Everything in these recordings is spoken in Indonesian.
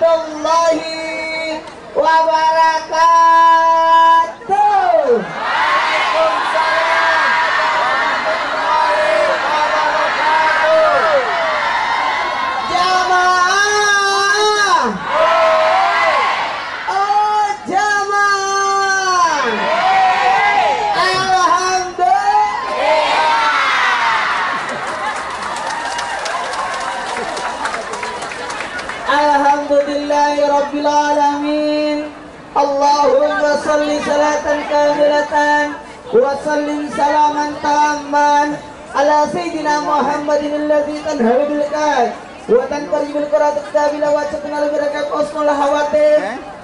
warahmatullahi wabarakatuh. Rabbil alamin. Allahumma salli salatan kamilatan wa sallim salaman tamman ala sayyidina Muhammadin alladzi tanhalu bil qaid wa tanqaribul qiraat kabila wa tatnalu birakat usmul hawatif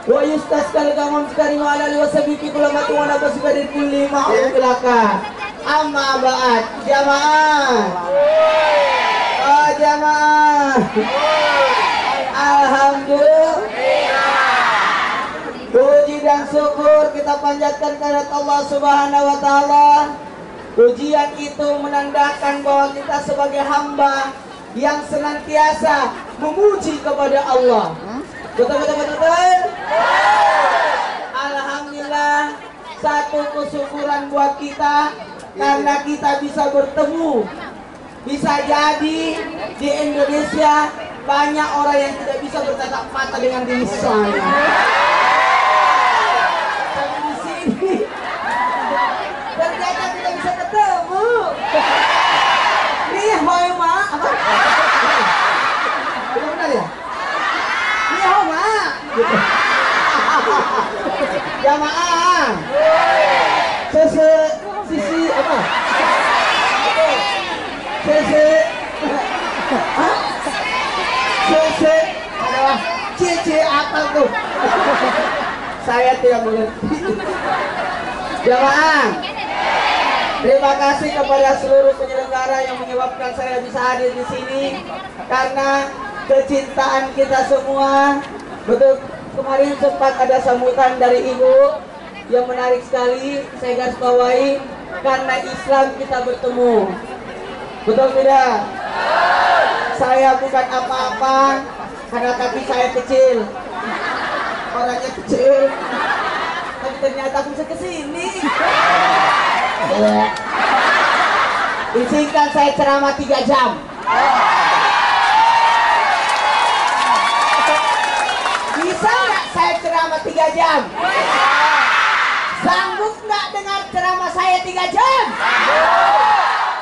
wa yustasqal gamam karim ala wa sabiqi kulamatu wa nabasuka di kulli ma'ulaka. Amma ba'd. Jamaah, oh jamaah, alhamdulillah, puji dan syukur kita panjatkan kehadirat Allah Subhanahu wa taala. Pujian itu menandakan bahwa kita sebagai hamba yang senantiasa memuji kepada Allah. Betul. Alhamdulillah, satu kesyukuran buat kita karena kita bisa bertemu. Bisa jadi di Indonesia banyak orang yang tidak bisa bertatap mata dengan diri saya. Tapi di sini ternyata kita bisa ketemu. Nih hoi ma, apa? Benar ya? Nih hoi ma. Jamaah. Sisi apa? Sisi adalah cici apa tuh? Saya tidak mengerti. Jamaah, terima kasih kepada seluruh penyelenggara yang menyebabkan saya bisa hadir di sini karena kecintaan kita semua. Betul, kemarin sempat ada sambutan dari ibu yang menarik sekali. Saya garis bawahi karena Islam kita bertemu. Betul tidak? Saya bukan apa-apa karena kaki saya kecil, orangnya kecil, tapi ternyata aku bisa kesini. Izinkan saya ceramah 3 jam. Bisa nggak saya ceramah 3 jam? Sanggup nggak dengar ceramah saya 3 jam?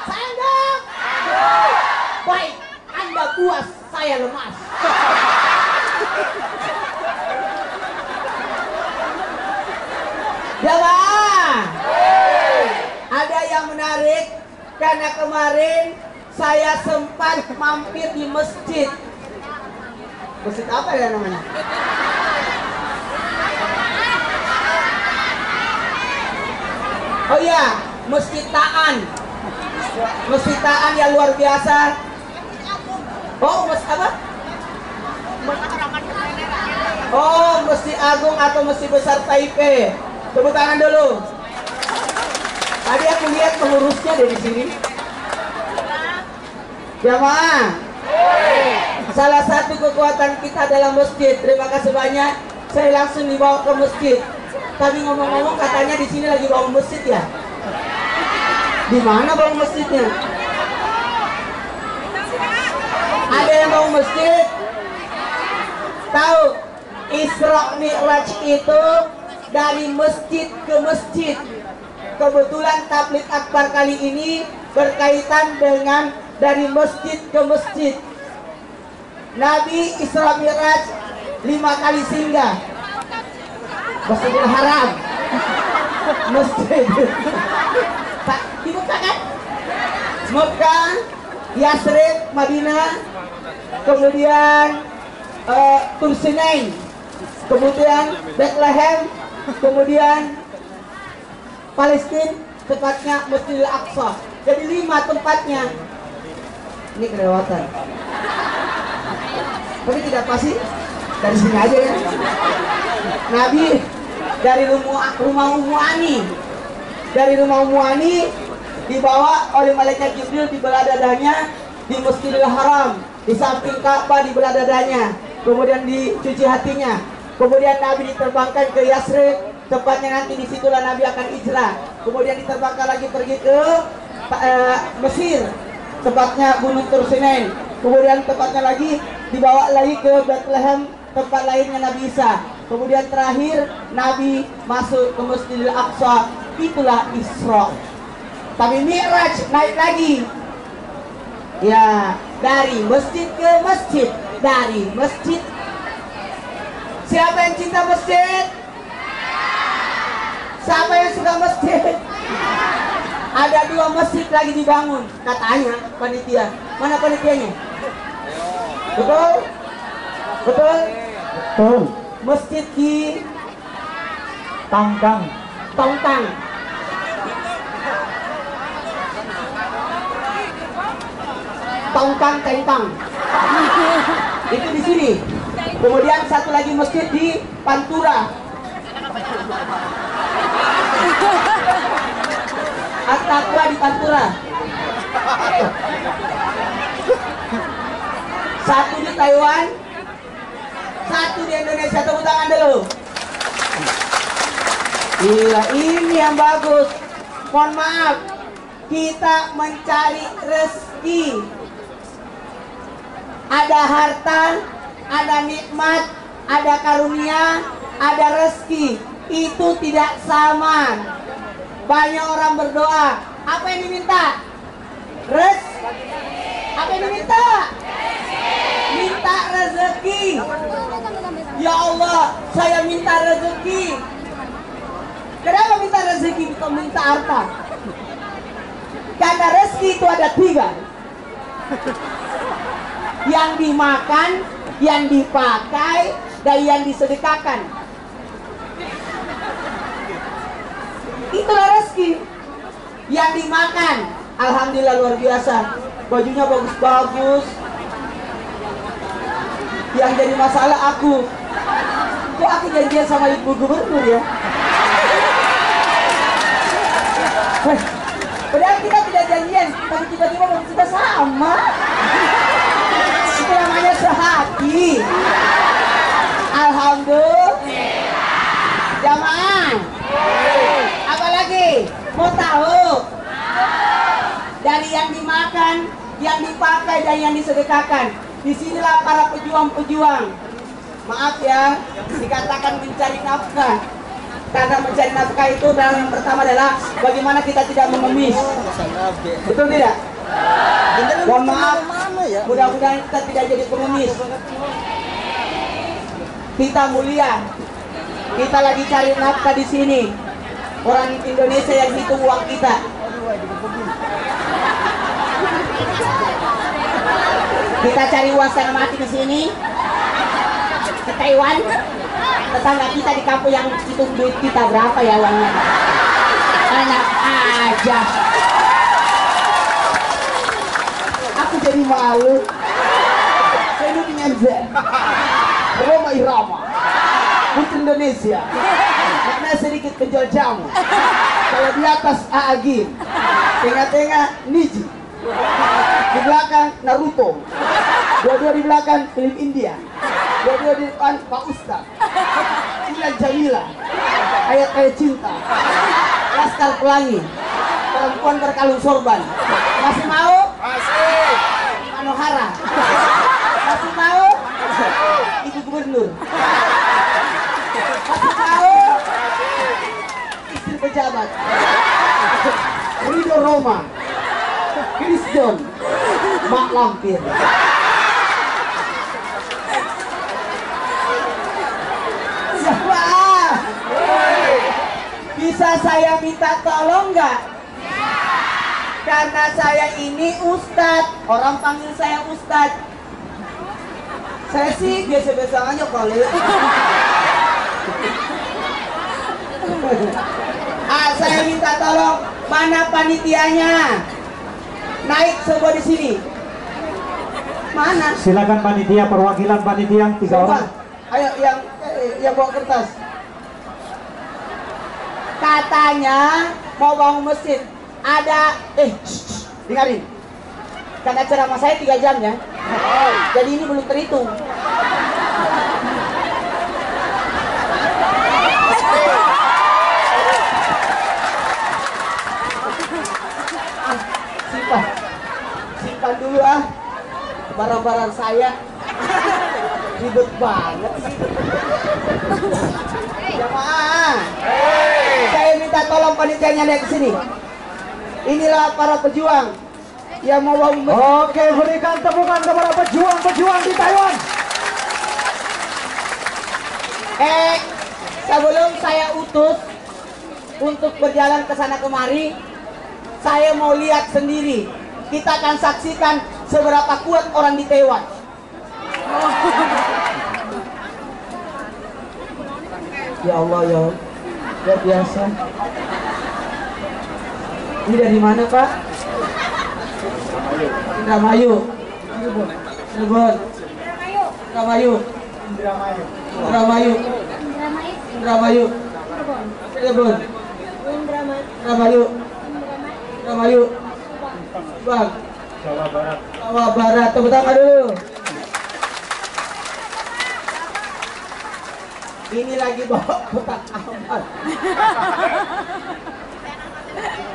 Sanggup? Baik, Anda puas, saya lemas. Jamaah, ada yang menarik karena kemarin saya sempat mampir di masjid. Masjid apa ya namanya? Oh iya, Masjid Ta'an. Masjid Ta'an yang luar biasa. Oh, Masjid apa? Oh, Masjid Agung atau Masjid Besar Taipei. Tepuk tangan dulu. Tadi aku lihat pengurusnya dari sini. Jamaah, salah satu kekuatan kita dalam masjid. Terima kasih banyak. Saya langsung dibawa ke masjid. Tapi ngomong-ngomong katanya di sini lagi bangun masjid ya? Di mana bangun masjidnya? Ada yang bangun masjid? Tahu? Isra Mi'raj itu dari masjid ke masjid. Kebetulan tabligh akbar kali ini berkaitan dengan dari masjid ke masjid. Nabi Isra Mi'raj 5 kali singgah. Masjidil Haram, masjid Pak, dibuka kan? Mekah, Yasrib, Madinah, kemudian Tursinein, kemudian Bethlehem, kemudian Palestina, tepatnya Masjidil Aqsa. Jadi 5 tempatnya. Ini kelewatan. Tapi tidak pasti dari sini aja ya. Nabi dari rumah Ummu Ani, dibawa oleh malaikat Jibril di belah dadanya di Masjidil Haram, di samping Ka'bah di belah dadanya. kemudian dicuci hatinya, kemudian Nabi diterbangkan ke Yasrib, tepatnya nanti disitulah Nabi akan hijrah, kemudian diterbangkan lagi pergi ke Mesir, tepatnya Gunung Tursinain, kemudian tepatnya lagi dibawa lagi ke Bethlehem, tempat lahirnya Nabi Isa, kemudian terakhir Nabi masuk ke Masjidil Aqsa, itulah Isra. Tapi Mi'raj naik lagi, ya, dari masjid ke masjid, dari masjid. Siapa yang cinta masjid? Siapa yang suka masjid? Ada 2 masjid lagi dibangun, katanya panitia. Mana panitianya? Betul? Betul? Betul. Masjid di Tangkang. Tongtang. Tongkang Tengkang. Itu di sini. Kemudian satu lagi masjid di Pantura. At-Taqwa di Pantura. Satu di Taiwan, satu di Indonesia. Tepuk tangan dulu. Iya, ini yang bagus. Mohon maaf, kita mencari rezeki. Ada harta, ada nikmat, ada karunia, ada rezeki. Itu tidak sama. Banyak orang berdoa, apa yang diminta? Apa yang diminta? Minta rezeki. Ya Allah, saya minta rezeki. Kenapa minta rezeki? Bukan minta harta. Karena rezeki itu ada 3. Yang dimakan, yang dipakai, dan yang disedekahkan. Itulah rezeki. Yang dimakan, alhamdulillah luar biasa, bajunya bagus-bagus. Yang jadi masalah aku, kok aku janjian sama ibu gubernur ya? Padahal kita tidak janjian, tapi tiba-tiba kita sama. Itu namanya sehati. Alhamdulillah. Jamaah. Apalagi mau tahu? Dari yang dimakan, yang dipakai, dan yang disedekahkan. Disinilah para pejuang-pejuang. Maaf ya, dikatakan mencari nafkah. Karena mencari nafkah itu yang pertama adalah bagaimana kita tidak mengemis. Betul tidak? Mohon maaf, mudah-mudahan kita tidak jadi pengemis. Kita mulia. Kita lagi cari nafkah di sini. Orang Indonesia yang hitung uang kita. Kita cari uang setengah mati ke sini. Ke Taiwan. Tetangga kita di kampung yang hitung duit kita berapa ya uangnya. Enak aja. Aku jadi malu. Saya duduk dengan Z. Roma Irama. Putri Indonesia. Karena sedikit penjual jamu. Kalau di atas Aagim. Tengah-tengah Niji. Di belakang Naruto. Dua-dua di belakang film India. Dua-dua di depan Pak Ustaz. Ilan Jamila. Ayat-ayat cinta. Laskar Pelangi. Perempuan berkalung sorban. Masih mau? Masih. Manohara. Masih mau? Ibu Gubernur. Masih mau? Istri pejabat. Ridho Roma. Chris John. Mak Lampir. Bisa saya minta tolong nggak? Karena saya ini Ustadz, orang panggil saya Ustadz. Saya sih biasa-biasa aja kali. Saya minta tolong, mana panitianya? Naik semua di sini. Mana? Silakan panitia, perwakilan panitia 3 orang. Ayo yang bawa kertas. Katanya mau bangun masjid. Ada dengarin. Karena ceramah saya 3 jam ya. Jadi ini belum terhitung. kesabaran saya. Ribet banget sih. Jamaah, saya minta tolong panitianya lihat ke sini. Inilah para pejuang yang mau Oke, berikan tepukan kepada pejuang-pejuang di Taiwan. Sebelum saya utus untuk berjalan ke sana kemari, saya mau lihat sendiri. Kita akan saksikan seberapa kuat orang di Taiwan. Ya Allah, ya luar biasa. Ini dari mana, Pak? Indramayu. Cirebon. Indramayu. Indramayu. Indramayu. Cirebon. Indramayu. Indramayu. Bang. Jawa Barat. Tepuk tangan dulu. Ini lagi bawa kotak amal.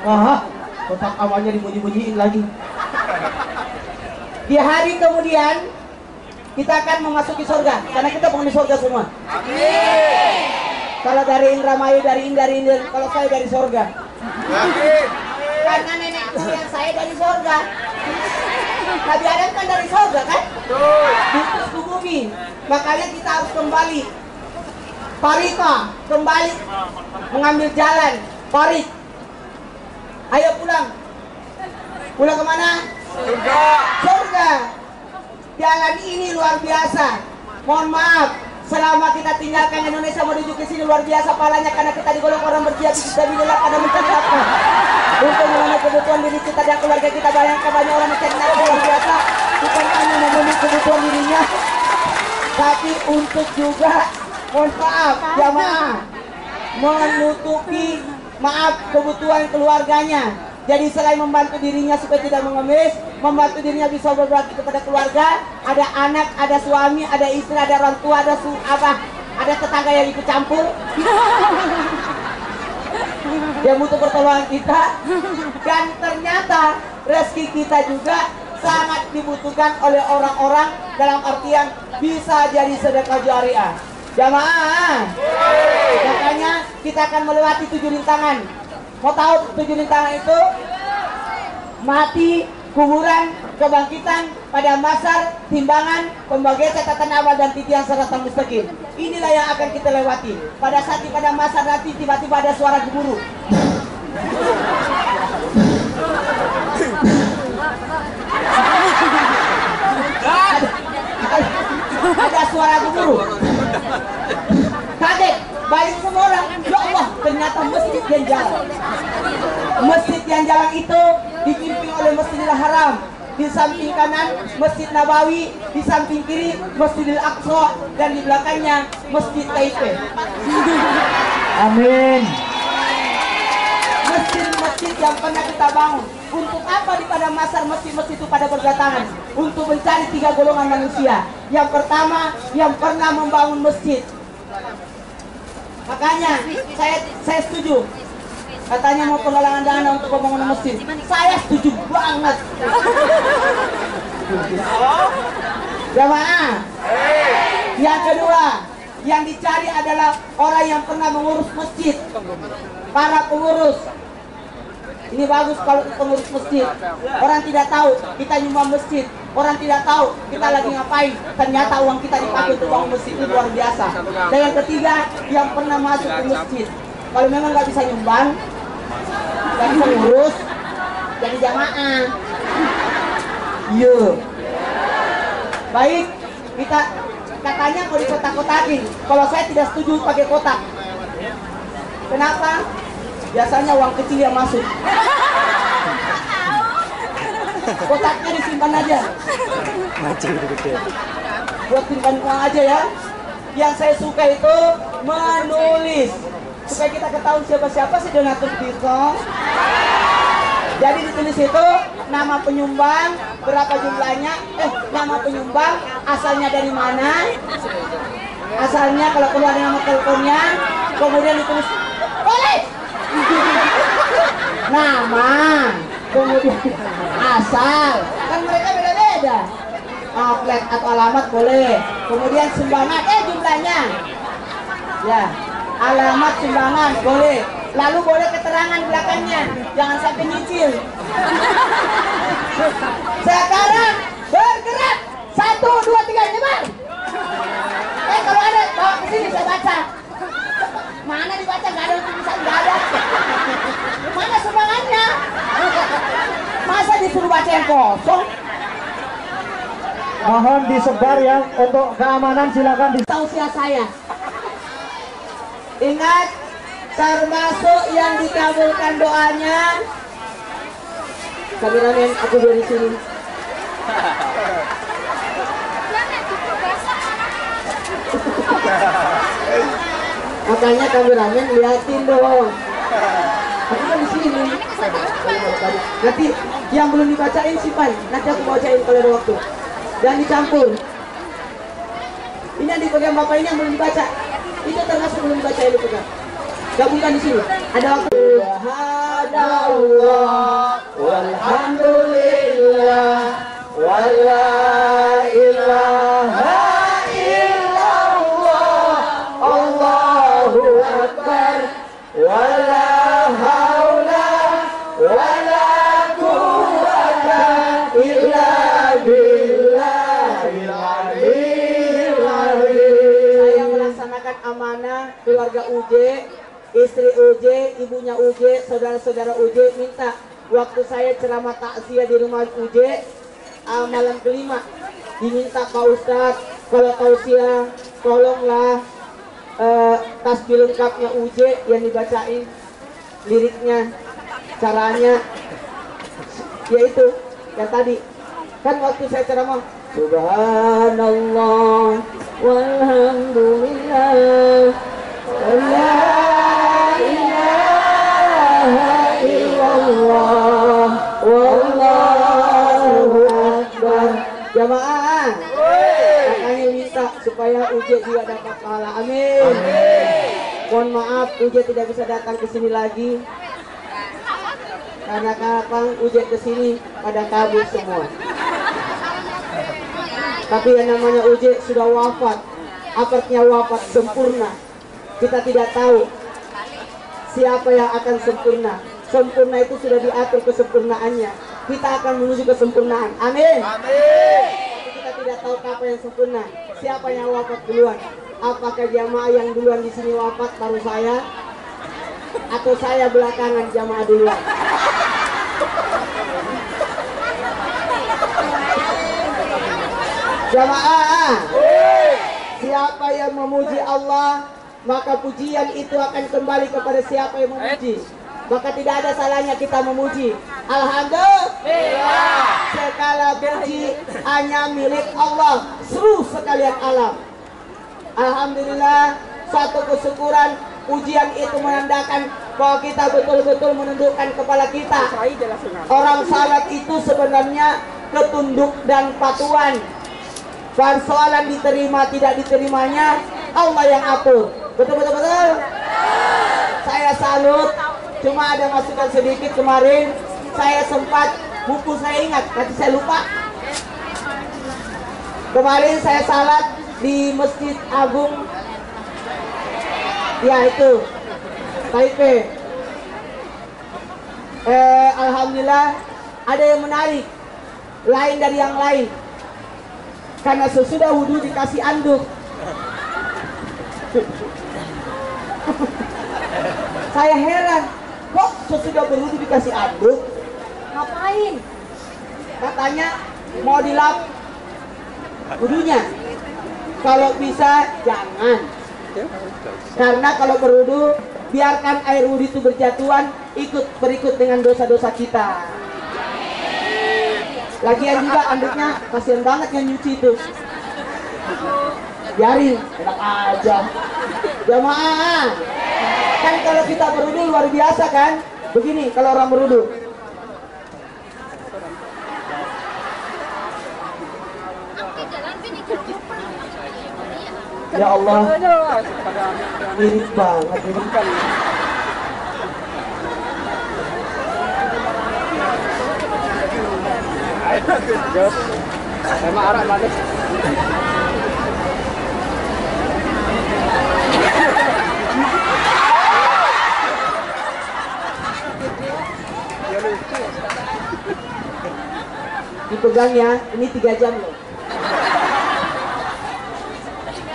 Wah, kotak amalnya dibunyi-bunyiin lagi. Di hari kemudian kita akan memasuki surga karena kita penghuni surga semua. Amin. Kalau dari Indramayu, dari kalau saya dari surga. Amin. Karena nenek moyang saya dari surga. Nabi Adam kan dari surga kan? Diutus ke bumi. Makanya kita harus kembali. Parika, kembali mengambil jalan. Parik. Ayo pulang. Pulang kemana? Surga. Surga. Jalan ini luar biasa. Mohon maaf, selama kita tinggalkan Indonesia menuju ke sini luar biasa pahalanya karena kita digolong orang berjihad fisabilillah pada mencari nafkah. Untuk memenuhi kebutuhan diri kita dan keluarga kita, bayangkan banyak orang mencari nafkah luar biasa. Bukan hanya memenuhi kebutuhan dirinya, tapi untuk juga, mohon maaf jamaah, menutupi kebutuhan keluarganya. Jadi selain membantu dirinya supaya tidak mengemis, membantu dirinya bisa berbakti kepada keluarga, ada anak, ada suami, ada istri, ada orang tua, ada tetangga yang ikut campur. Yang butuh pertolongan kita. Dan ternyata rezeki kita juga sangat dibutuhkan oleh orang-orang dalam artian bisa jadi sedekah jariah. Jamaah, makanya kita akan melewati 7 rintangan. Mau tahu 7 rintangan itu? Mati, kuburan, kebangkitan, pada masar, timbangan, pembagian catatan amal dan titian serta mustaqim. Inilah yang akan kita lewati. Pada saat di pada masar nanti tiba-tiba ada suara gemuruh. Ada suara gemuruh. Kaget, balik semua orang. Ya Allah, ternyata masjid yang jalan. Masjid yang jalan itu dipimpin oleh Masjidil Haram. Di samping kanan Masjid Nabawi, di samping kiri Masjidil Aqsa, dan di belakangnya Masjid Taipei. Amin. Masjid-masjid yang pernah kita bangun. Untuk apa di pada masar masjid-masjid itu pada berdatangan? Untuk mencari 3 golongan manusia. Yang pertama, yang pernah membangun masjid. Makanya saya setuju. Katanya mau penggalangan dana untuk pembangunan masjid. Saya setuju banget. Jamaah. Yang kedua, yang dicari adalah orang yang pernah mengurus masjid. Para pengurus. Ini bagus kalau pengurus masjid. Orang tidak tahu kita nyumbang masjid. Orang tidak tahu kita lagi ngapain. Ternyata uang kita dipakai untuk bangun masjid, itu luar biasa. Dan yang ketiga, yang pernah masuk ke masjid. Kalau memang nggak bisa nyumbang, nggak bisa ngurus, jadi jamaah. Iya. Baik, kita katanya mau dikotak-kotakin. Kalau saya tidak setuju pakai kotak. Kenapa? Biasanya uang kecil yang masuk. Kotaknya disimpan aja. Buat simpan uang aja ya. Yang saya suka itu menulis supaya kita ketahui siapa-siapa sih donatur kita. Jadi ditulis itu nama penyumbang, berapa jumlahnya, nama penyumbang, asalnya dari mana, asalnya kalau perlu ada nama teleponnya, kemudian ditulis boleh. Nama, kemudian asal, kan mereka beda-beda. flag atau alamat boleh. Kemudian sumbangan, jumlahnya. Ya, alamat sumbangan boleh. Lalu boleh keterangan belakangnya, jangan sampai nyicil. Sekarang bergerak, 1, 2, 3, nyebar. Kalau ada bawa ke sini saya baca. Mana dibaca? Gak ada tulisan, gak ada. Mana sumbangannya? Masa disuruh baca yang kosong? Mohon disebar ya untuk keamanan, silakan di Tausiah saya. Ingat, termasuk yang dikabulkan doanya. Kameramen, aku dari sini. Makanya kameramen liatin dong. Aku kan di sini. Nanti yang belum dibacain simpan. Nanti aku bacain kalau ada waktu. Jangan dicampur. Ini yang dipegang bapak ini yang belum dibaca. Itu termasuk belum dibaca ini pegang. Gabungkan di sini. Ada waktu. Subhanallah walhamdulillah wala ilaha illallah Allahu akbar wala haula wala quwwata illa billahil aliyyil azim. Saya melaksanakan amanah keluarga UJ, istri UJ, ibunya UJ, saudara-saudara UJ minta waktu saya ceramah takziah di rumah UJ malam kelima diminta Pak Ustadz kalau tausiah tolonglah tasbih lengkapnya UJ yang dibacain liriknya, caranya yaitu yang tadi kan waktu saya ceramah Subhanallah walhamdulillah wala ilaha illallah wallahu akbar. Jamaah, makanya minta supaya Uje juga dapat pahala. Amin. Mohon maaf Uje tidak bisa datang ke sini lagi karena kapan Uje ke sini pada kabur semua. Tapi yang namanya Uje sudah wafat. Artinya wafat sempurna. Kita tidak tahu siapa yang akan sempurna. Sempurna itu sudah diatur kesempurnaannya. Kita akan menuju kesempurnaan. Amin. Amin. Kita tidak tahu kapan yang sempurna. Siapa yang wafat duluan? Apakah jamaah yang duluan di sini wafat baru saya, atau saya belakangan jamaah duluan? Jamaah, siapa yang memuji Allah, maka pujian itu akan kembali kepada siapa yang memuji. Maka tidak ada salahnya kita memuji. Alhamdulillah. Segala puji hanya milik Allah, seluruh sekalian alam. Alhamdulillah, satu kesyukuran. Pujian itu menandakan bahwa kita betul-betul menundukkan kepala kita. Orang salat itu sebenarnya ketunduk dan patuhan. Persoalan diterima tidak diterimanya Allah yang atur. Betul-betul. Saya salut. Cuma ada masukan sedikit kemarin. Saya sempat buku saya ingat, nanti saya lupa. Kemarin saya salat di Masjid Agung. Ya itu Taipei. Alhamdulillah ada yang menarik, lain dari yang lain. Karena sesudah wudhu dikasih anduk. Saya heran, kok sesudah berwudhu dikasih anduk? Ngapain? Katanya mau dilap wudhunya. Kalau bisa jangan. Karena kalau berwudhu, biarkan air wudhu itu berjatuhan, berikut dengan dosa-dosa kita. Lagian juga anduknya kasihan banget yang nyuci itu. Biarin, enak aja. Jamaah, kan kalau kita berwudhu luar biasa kan? Begini kalau orang berwudhu. Ya Allah, mirip banget ini. Emang arah mana? Dipegang ya, ini 3 jam loh.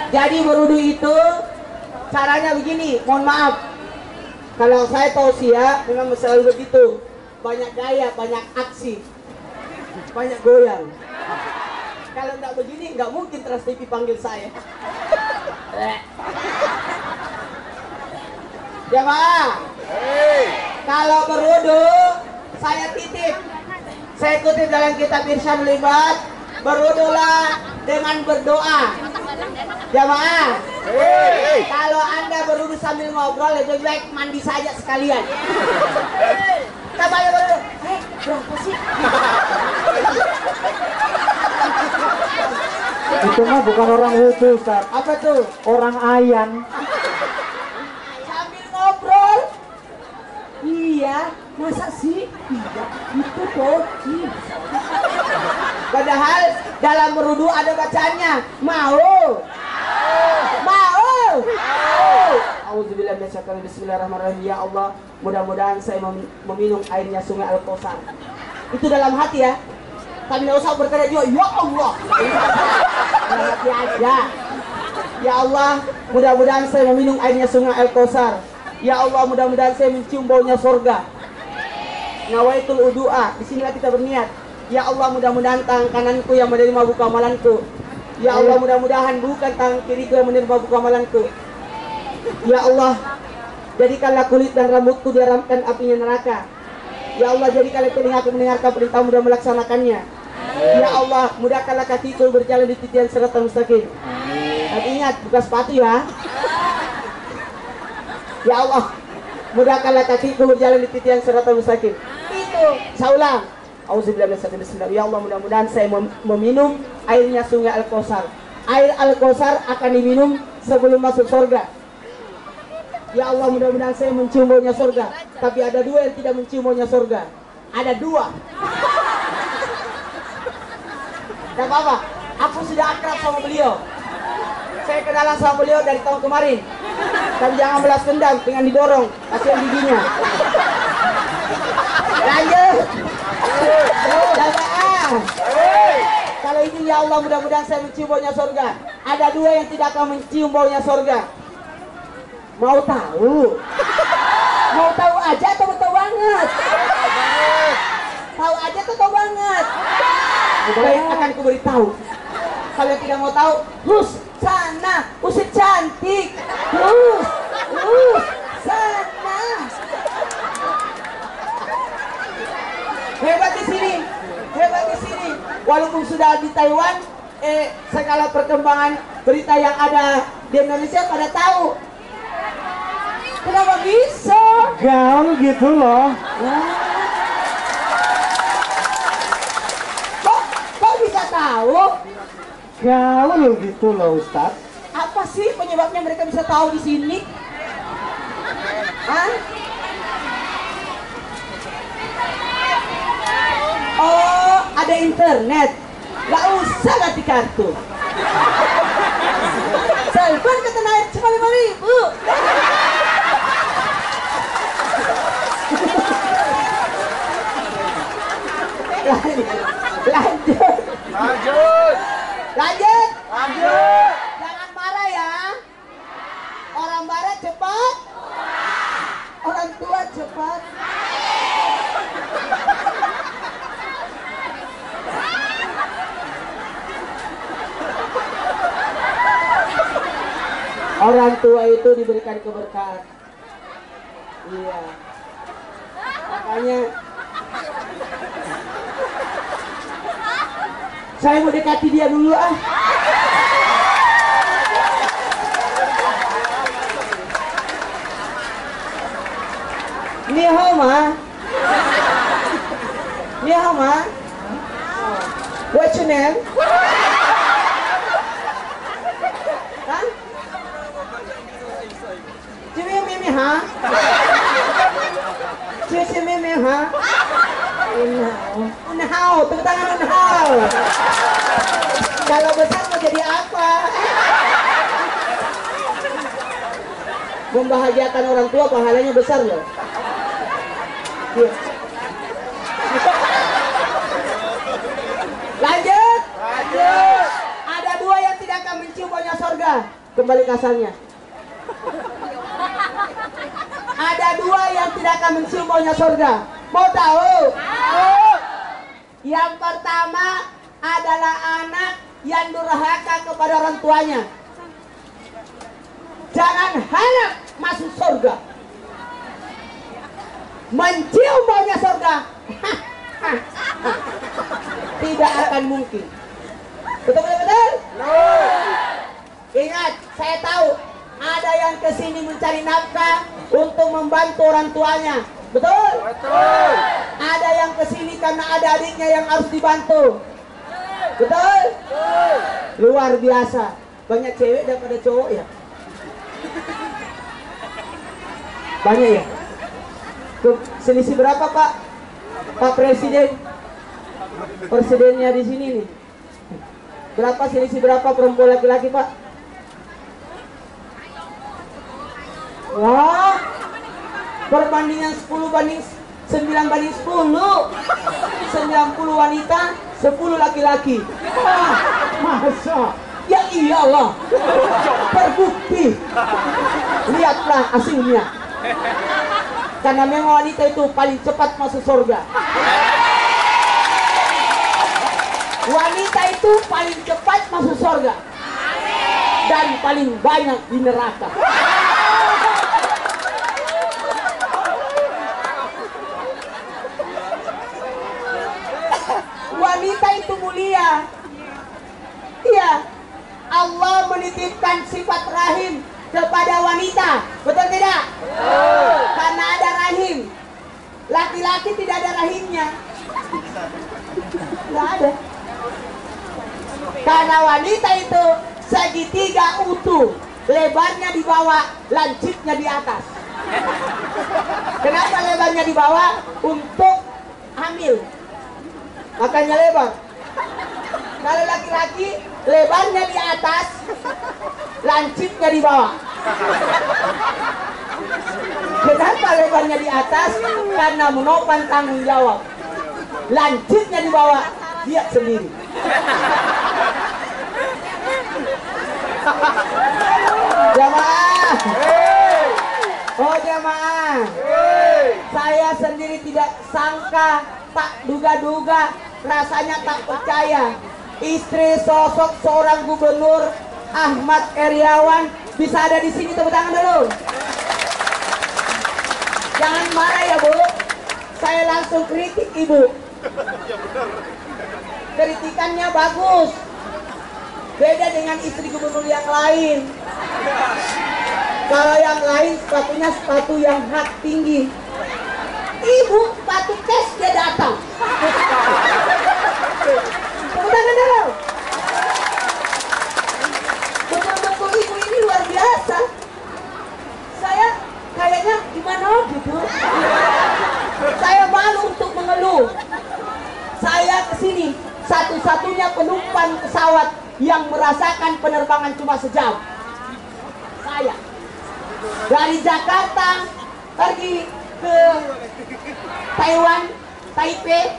Jadi berwudu itu caranya begini, mohon maaf. Kalau saya tausiah memang selalu begitu. Banyak gaya, banyak aksi, banyak goyang. Kalau nggak begini nggak mungkin Trans TV panggil saya. Jamaah, kalau berwudu saya titip. Saya kutip dalam kitab Irsyadul Ibad, berwudulah dengan berdoa. Jamaah, kalau Anda berwudu sambil ngobrol, lebih baik mandi saja sekalian. Kita banyak berwudu. Berapa sih? Itu mah bukan orang wudu, Ustaz. Apa tuh? Orang ayan. Sambil ngobrol. Iya, masa sih? Iya, itu tuh. Padahal dalam berwudu ada bacaannya. Mau. Auzubillah minasyaitonir rajim. Bismillahirrahmanirrahim. Ya Allah, mudah-mudahan saya meminum airnya sungai Al-Kausar. Itu dalam hati ya. Tapi tidak usah berteriak juga, ya Allah. Dalam hati aja. Ya Allah, mudah-mudahan saya meminum airnya sungai Al-Kausar. Ya Allah, mudah-mudahan saya mencium baunya surga. Nawaitul udu'a. Di sinilah kita berniat. Ya Allah, mudah-mudahan tangan kananku yang menerima buka amalanku. Ya Allah, mudah-mudahan bukan tangan kiriku yang menerima buka amalanku. Ya Allah, jadikanlah kulit dan rambutku diharamkan apinya neraka. Ya Allah, jadikanlah telingaku mendengarkan perintahmu dan melaksanakannya. Ya Allah, mudahkanlah kakiku berjalan di titian siratan mustaqim. Tapi ingat, buka sepatu ya. Ya Allah, mudahkanlah kakiku berjalan di titian siratan mustaqim. Itu, saya ulang. Auzubillahi minasyaitonir rajim. Ya Allah, mudah-mudahan saya meminum airnya sungai Al-Kausar. Air Al-Kausar akan diminum sebelum masuk surga. Ya Allah, mudah-mudahan saya mencium baunya surga. Tapi ada 2 yang tidak mencium baunya surga. Ada 2. Tidak apa-apa, aku sudah akrab sama beliau. Saya kenalan sama beliau dari tahun kemarin. Tapi jangan balas dendam dengan didorong, kasihan giginya. Lanjut. Jamaah. Kalau ini ya Allah, mudah-mudahan saya mencium baunya surga. Ada 2 yang tidak akan mencium baunya surga. Mau tahu? Mau tahu aja atau mau tahu banget? Tahu aja atau tahu banget? Baik, akan ku beritahu. Kalau yang tidak mau tahu, terus sana, usir cantik. Terus sana. Hebat di sini, hebat di sini. Walaupun sudah di Taiwan, segala perkembangan berita yang ada di Indonesia pada tahu. Kenapa bisa? Gaul gitu loh. Kok bisa tahu? Gaul gitu loh, Ustaz. Apa sih penyebabnya mereka bisa tahu di sini? Hah? Oh, ada internet. Gak usah ganti kartu. Telepon ke tanah air cuma 5.000. Lanjut. Jangan marah ya. Orang barat cepat, orang tua cepat. Orang tua itu diberikan keberkahan. Iya. Makanya saya mau dekati dia dulu ah. Ni hao ma? Ni hao ma? What's your name? Hah? Cimi mimi ha? Cimi mimi ha? Nah, unhau, tepuk tangan unhau. Kalau besar mau jadi apa? Membahagiakan orang tua pahalanya besar loh. Iya. Lanjut. Ada dua yang tidak akan mencium baunya sorga. Kembali ke asalnya. Ada dua yang tidak akan mencium baunya sorga. Mau tahu? Yang pertama adalah anak yang durhaka kepada orang tuanya. Jangan harap masuk surga. Mencium baunya surga tidak akan mungkin. Betul? Ingat, saya tahu ada yang kesini mencari nafkah untuk membantu orang tuanya. Betul? Ada yang kesini karena ada adiknya yang harus dibantu. Betul? Luar biasa. Banyak cewek daripada cowok ya. Banyak ya. Selisih berapa Pak? Pak Presiden? Presidennya di sini nih. Berapa selisih berapa perempuan laki-laki Pak? Wah, perbandingan 10 banding 9 banding 10. 90 wanita, 10 laki-laki. Wah, masa? Ya iyalah. Terbukti. Lihatlah hasilnya. Karena memang wanita itu paling cepat masuk surga. Wanita itu paling cepat masuk surga. Dan paling banyak di neraka. Wanita itu mulia. Iya. Allah menitipkan sifat rahim kepada wanita. Betul tidak? Karena ada rahim. Laki-laki tidak ada rahimnya. Tidak ada. Karena wanita itu segitiga utuh. Lebarnya di bawah, lancipnya di atas. Kenapa lebarnya di bawah? Untuk hamil. Makanya lebar. Kalau laki-laki lebarnya di atas, lancipnya di bawah. Kenapa lebarnya di atas? Karena menopang tanggung jawab. Lancipnya di bawah, lihat sendiri. Jamaah. Oh jamaah. Saya sendiri tidak sangka, tak duga-duga, rasanya tak percaya. Istri sosok seorang gubernur Ahmad Heriawan bisa ada di sini. Tepuk tangan dulu. Jangan marah ya Bu. Saya langsung kritik Ibu. Kritikannya bagus. Beda dengan istri gubernur yang lain. Kalau yang lain sepatunya sepatu yang hak tinggi. Ibu sepatu tes dia datang. Tepuk tangan dulu. Betul-betul ibu ini luar biasa. Saya kayaknya gimana gitu. Saya malu untuk mengeluh. Saya kesini satu-satunya penumpang pesawat yang merasakan penerbangan cuma sejam. Saya dari Jakarta pergi ke Taiwan, Taipei,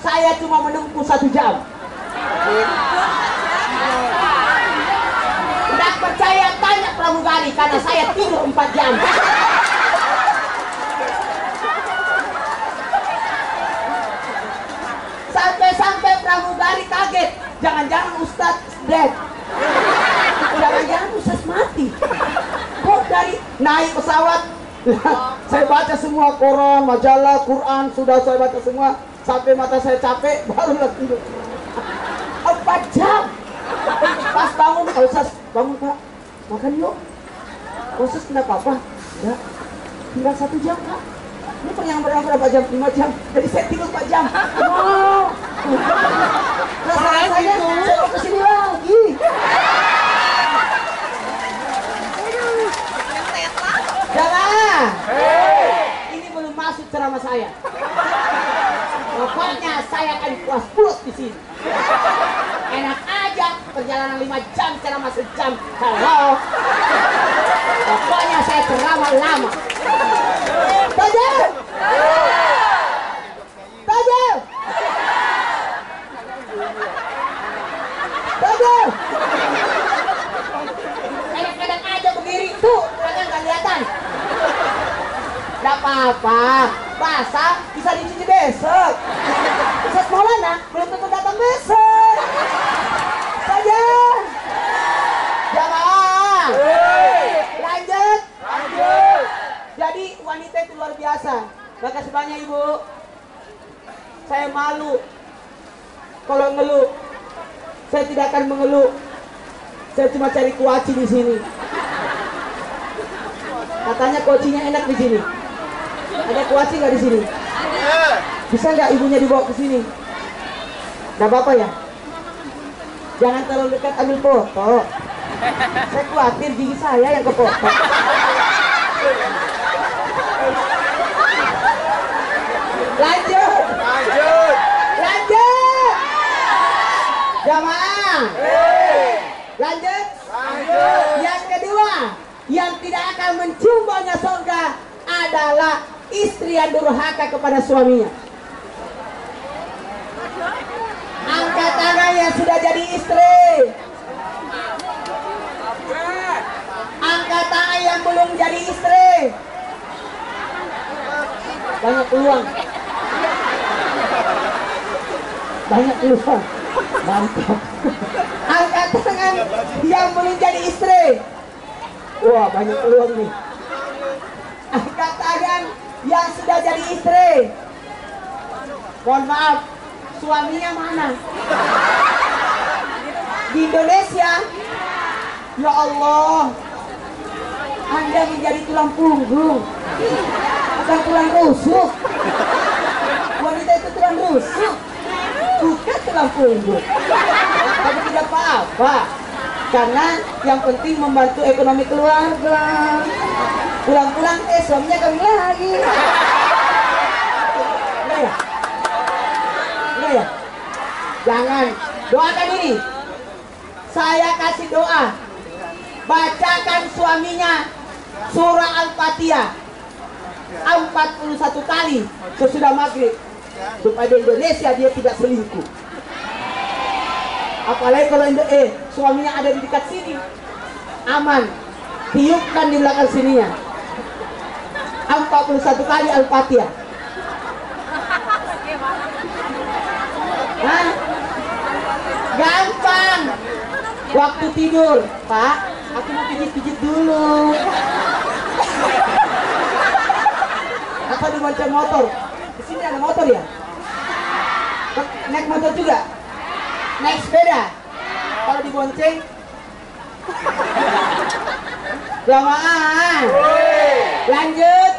saya cuma menempuh 1 jam. Tidak percaya tanya pramugari karena saya tidur 4 jam. Sampai pramugari kaget. Jangan-jangan Ustadz dead. Jangan-jangan Ustadz mati. Kok dari naik pesawat saya baca semua koran, majalah, Quran, sudah saya baca semua sampai mata saya capek, barulah tidur. 4 jam. Pas bangun, Ustaz bangun Pak, makan yuk. Ustaz kenapa apa? Ya, tinggal 1 jam Pak. Ini yang berapa jam? 5 jam. Jadi saya tidur 4 jam. Wow. Rasanya saya mau kesini lagi. Jangan. Ini belum masuk ceramah saya. Pokoknya saya akan puas-puas di sini. Enak aja perjalanan 5 jam ceramah sejam. Halo. Pokoknya saya ceramah lama. Tajam. Tajam. Tajam. Kadang-kadang aja berdiri tuh, kadang nggak kelihatan. Gak apa-apa, basah bisa dicuci besok. Ustaz Maulana belum tentu datang besok. Saja. Jamaah. Lanjut. Jadi wanita itu luar biasa. Makasih banyak Ibu. Saya malu kalau ngeluh. Saya tidak akan mengeluh. Saya cuma cari kuaci di sini. Katanya kuacinya enak di sini. Ada kuaci nggak di sini? Bisa nggak ibunya dibawa ke sini? Nggak apa-apa ya? Jangan terlalu dekat ambil foto. Saya khawatir gigi saya yang kepotong. Lanjut. Jamaah. Lanjut. Yang kedua, yang tidak akan mencium baunya surga adalah istri yang durhaka kepada suaminya. Angkat tangan yang sudah jadi istri. Angkat tangan yang belum jadi istri. Banyak peluang. Banyak peluang. Mantap. Angkat tangan yang belum jadi istri. Wah, banyak peluang nih. Angkat tangan yang sudah jadi istri. Mohon maaf, suaminya mana? Di Indonesia. Ya Allah, Anda menjadi tulang punggung, bukan tulang rusuk. Wanita itu tulang rusuk, bukan tulang punggung. Tapi tidak apa-apa, karena yang penting membantu ekonomi keluarga. Pulang-pulang suaminya kami lagi. Enggak ya? Enggak ya? Jangan. Doakan ini. Saya kasih doa. Bacakan suaminya surah Al-Fatihah 41 kali sesudah maghrib, supaya di Indonesia dia tidak selingkuh. Apalagi kalau suaminya ada di dekat sini, aman. Tiupkan di belakang sininya 41 kali Al-Fatihah. Hah? Gampang. Waktu tidur, Pak, aku mau pijit-pijit dulu. Apa di bonceng motor? Di sini ada motor ya? Naik motor juga? Naik sepeda? Kalau dibonceng? Jamaah. Lanjut.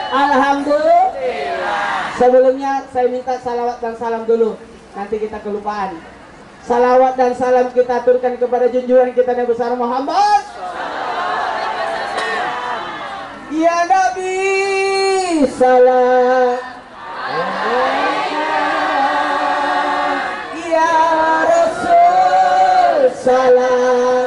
Alhamdulillah. Sebelumnya saya minta salawat dan salam dulu. Nanti kita kelupaan. Salawat dan salam kita aturkan kepada junjungan kita Nabi besar Muhammad. Ya Nabi, salam. Ya Rasul, salam.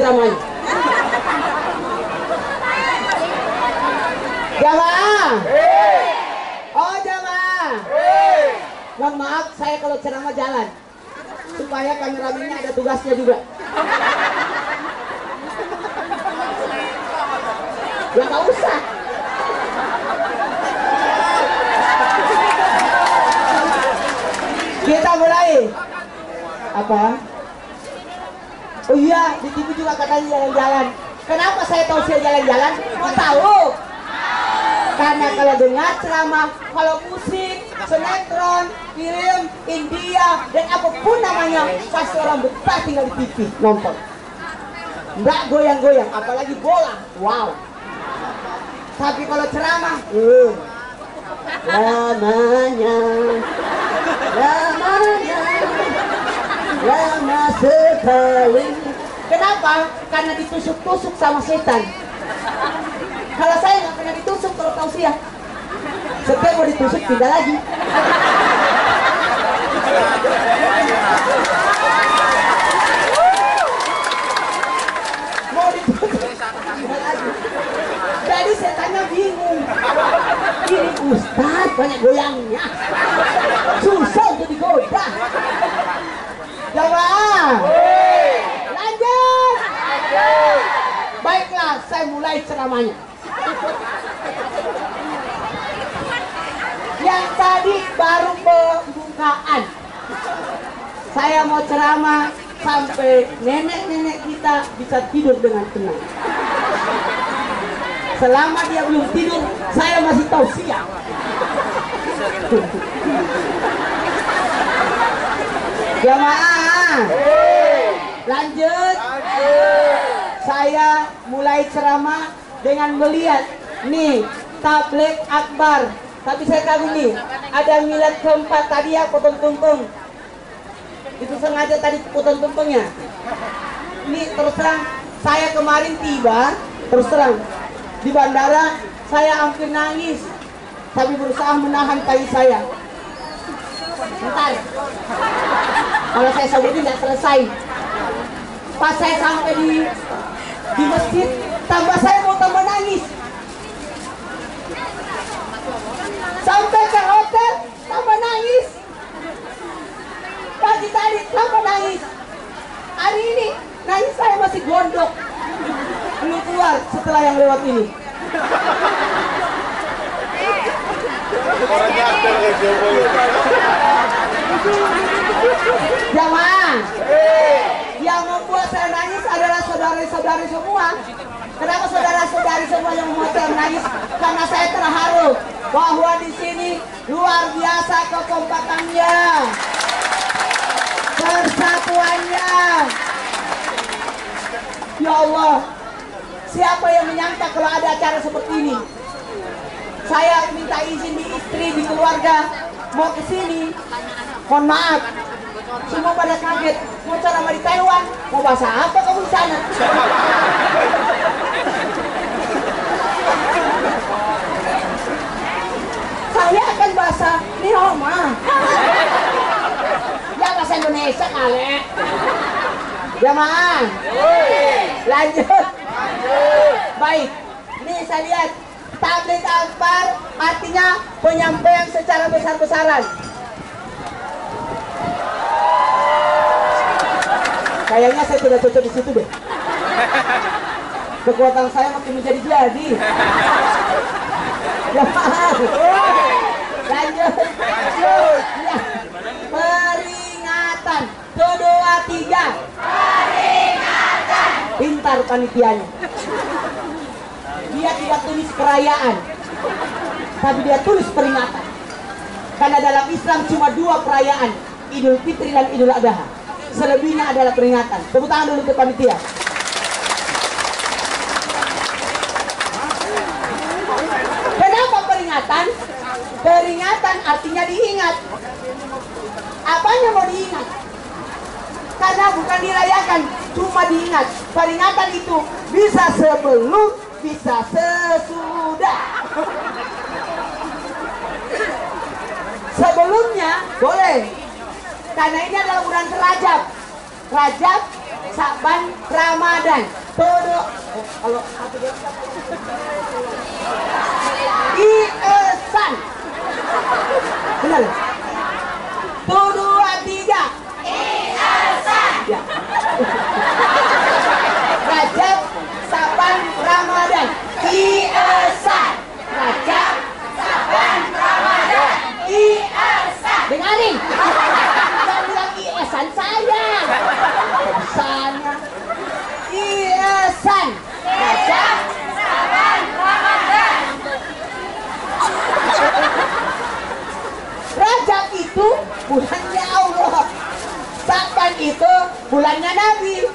ceramahnya. Jamaah. Oh jamaah. Mohon maaf, saya kalau ceramah jalan supaya kameramennya ada tugasnya juga. Ya nggak usah. Kita mulai. Apa? Oh iya, di TV juga katanya jalan-jalan. Kenapa saya tahu saya jalan-jalan? Mau tahu? Karena kalau dengar ceramah, kalau musik, sinetron, film, India, dan apapun namanya, pasti orang betah tinggal di TV nonton. Nggak goyang-goyang, apalagi bola. Wow. Tapi kalau ceramah, lamanya, lama sekali. Kenapa? Karena ditusuk-tusuk sama setan. Kalau saya nggak pernah ditusuk, kalau tahu sih ya. Setiap mau ditusuk tidak lagi. Mau ditusuk tidak lagi. Jadi setannya bingung. Ini Ustaz banyak goyangnya. Susah untuk digoda. Jamaah. Lanjut. Baiklah, saya mulai ceramahnya. Yang tadi baru pembukaan. Saya mau ceramah sampai nenek-nenek kita bisa tidur dengan tenang. Selama dia belum tidur, saya masih tahu siang. Jamaah. Lanjut. Saya mulai ceramah dengan melihat nih tablet akbar. Tapi saya kagum nih, ada milad keempat tadi ya, potong tumpeng. Itu sengaja tadi potong tumpengnya. Ini terus terang, saya kemarin tiba, terus terang di bandara saya hampir nangis, tapi berusaha menahan tangis saya. Bentar, kalau saya sebutin nggak selesai. Pas saya sampai di masjid, tambah saya mau tambah nangis. Sampai ke hotel, tambah nangis. Pagi tadi, tambah nangis. Hari ini, nangis saya masih gondok. Belum keluar setelah yang lewat ini. Jamaah, yang membuat saya nangis adalah saudari-saudari semua. Kenapa saudara-saudari semua yang membuat saya menangis? Karena saya terharu bahwa di sini luar biasa kekompakannya, persatuannya. Ya Allah, siapa yang menyangka kalau ada acara seperti ini? Saya minta izin di istri, di keluarga, mau ke sini. Mohon maaf, semua pada kaget. Mau ceramah di Taiwan, mau bahasa apa kamu di sana? Saya akan bahasa Nihoma. Ya bahasa Indonesia kali. Jamaah. Lanjut. Baik. Ini saya lihat tablet akbar artinya penyampaian secara besar-besaran. Kayaknya saya tidak cocok di situ deh. Kekuatan saya makin menjadi-jadi. Lanjut. Ya. Peringatan. 1, 2, 3. Peringatan. Pintar panitianya. Dia tidak tulis perayaan, tapi dia tulis peringatan. Karena dalam Islam cuma 2 perayaan, Idul Fitri dan Idul Adha. Selebihnya adalah peringatan. Tepuk tangan dulu ke panitia. Kenapa peringatan? Peringatan artinya diingat. Apanya mau diingat? Karena bukan dirayakan, cuma diingat. Peringatan itu bisa sebelum, bisa sesudah. Sebelumnya boleh, karena ini adalah bulan Rajab. Rajab Saban Ramadan. Todo kalau satu dia Ihsan. Benar. Tuh dua tiga. Ihsan. Ya. Rajab, Saban, Ramadan. Ihsan. Rajab, Saban, Ramadan. Ihsan. Dengarin. Jangan bilang ihsan saya. Sana. Ihsan. Rajab, Saban, Ramadan. Rajab itu bulannya Allah, Saban itu bulannya Nabi,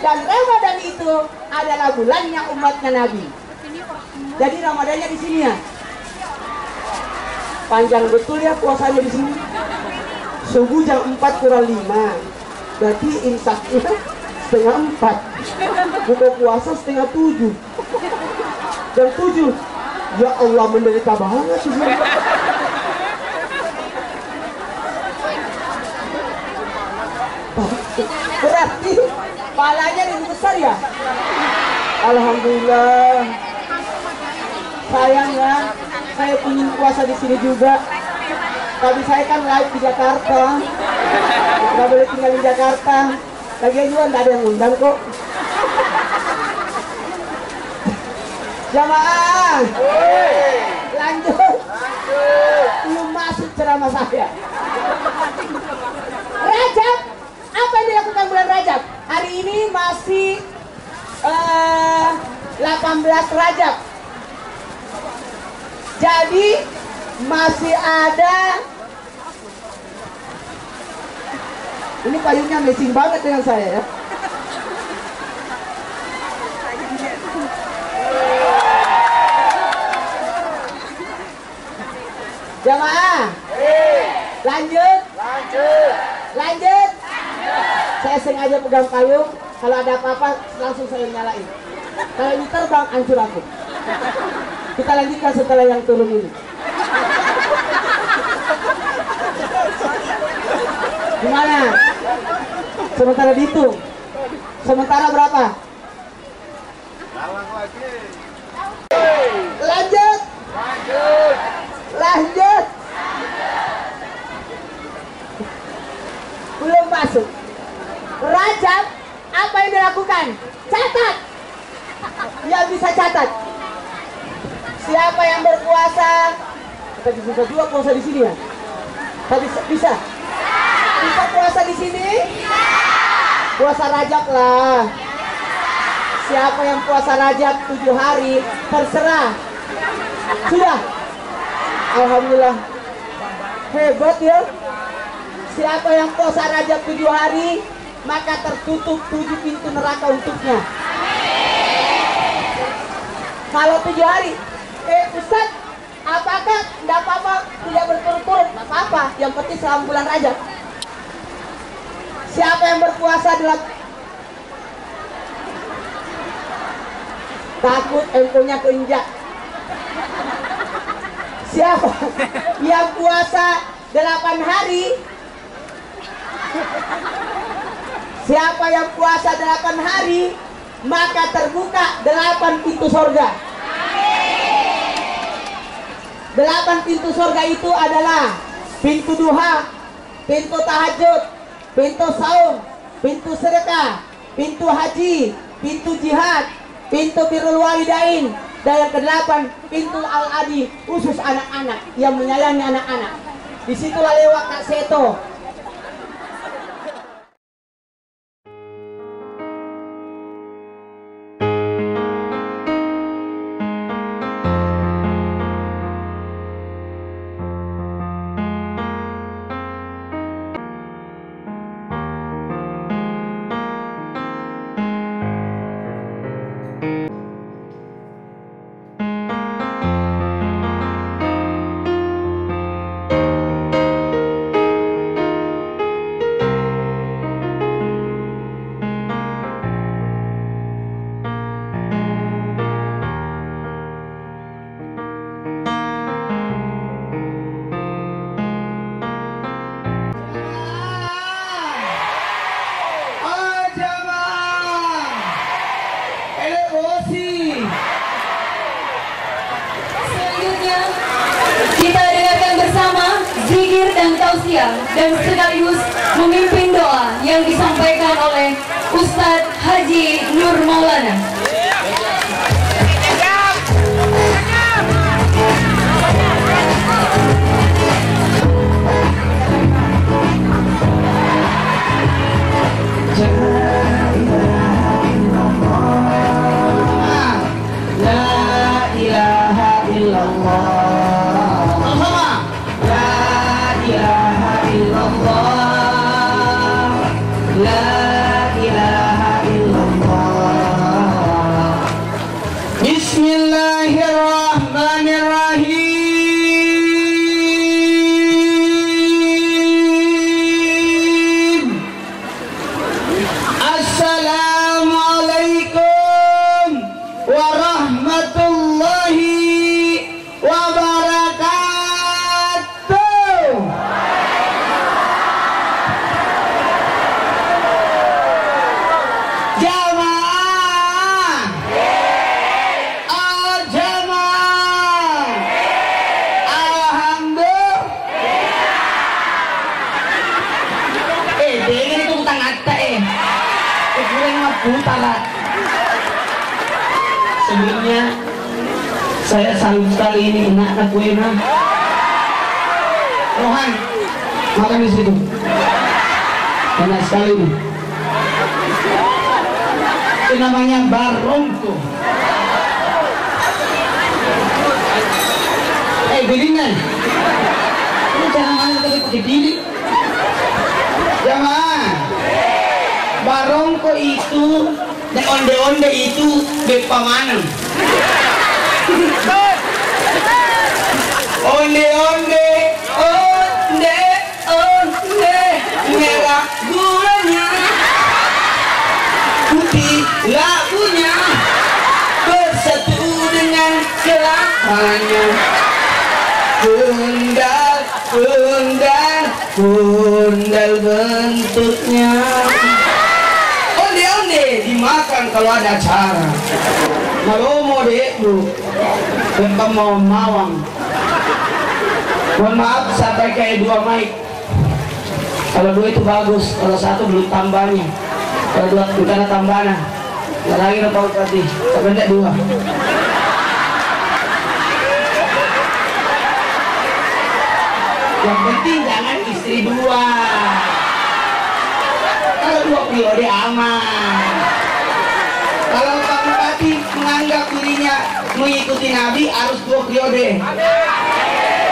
dan Ramadan itu adalah bulannya umatnya Nabi. Jadi Ramadannya di sini ya. Panjang betul ya puasanya di sini. Subuh jam 4 kurang 5. Berarti imsaknya setengah 4. Buka puasa setengah 7. Jam 7. Ya Allah, menderita banget sih. Berarti palanya lebih besar ya. Alhamdulillah. Sayangnya saya ingin puasa di sini juga. Tapi saya kan live di Jakarta. Nggak boleh tinggal di Jakarta. Lagian juga nggak ada yang undang kok. Jamaah, lanjut. Belum masuk ceramah saya. Rajab, apa yang dilakukan bulan Rajab? Hari ini masih 18 Rajab. Jadi masih ada. Ini payungnya matching banget dengan saya ya. Jamaah, lanjut. Saya sengaja pegang payung. Kalau ada apa-apa langsung saya nyalain. Kalau ini terbang, hancur aku. Kita lanjutkan setelah yang turun ini. Gimana? Sementara dihitung. Sementara berapa? Lanjut. Belum masuk. Rajab, apa yang dilakukan? Catat. Yang bisa catat. Siapa yang berpuasa? Kita bisa juga puasa di sini ya? Tapi bisa? Bisa puasa di sini? Puasa Rajab lah. Siapa yang puasa Rajab 7 hari? Terserah. Sudah? Alhamdulillah. Hebat ya. Siapa yang puasa Rajab 7 hari, maka tertutup 7 pintu neraka untuknya. Kalau 7 hari, Ustaz, apakah tidak apa-apa tidak berturut-turut? Tidak apa-apa, yang penting selama bulan Rajab. Siapa yang berpuasa dalam takut engkaunya keinjak? Siapa yang puasa 8 hari? Siapa yang puasa 8 hari, maka terbuka 8 pintu surga. 8 pintu surga itu adalah pintu duha, pintu tahajud, pintu saum, pintu sedekah, pintu haji, pintu jihad, pintu birrul walidain, dan yang ke-8 pintu al-adi, khusus anak-anak yang menyayangi anak-anak. Disitulah lewat Kak Seto. tausiah dan sekaligus memimpin doa yang disampaikan oleh Ustadz Haji Nur Maulana. Sebelumnya saya salut sekali ini enak kue mah. Rohan, makan di situ. Enak sekali ini. Itu namanya barongko. Belinya. Ini jangan makan tapi pakai diri. Jangan. Barongko itu dan onde-onde itu bepamanang. Onde-onde, onde-onde, merah gulanya, putih labunya, bersatu dengan kelapanya. Bundal, bundal, bundal bentuknya. Dimakan kalau ada acara. Kalau mau itu tentang mau mawang. Mohon maaf sampai kayak 2 mic. Kalau 2 itu bagus, kalau 1 belum tambahnya. Kalau 2 bukan ada tambahan. Nggak lagi tahu tadi. Sebentar 2. Yang penting jangan istri 2. Kalau 2 periode aman. Kalau Pak Bupati menganggap dirinya mengikuti Nabi harus 2 periode.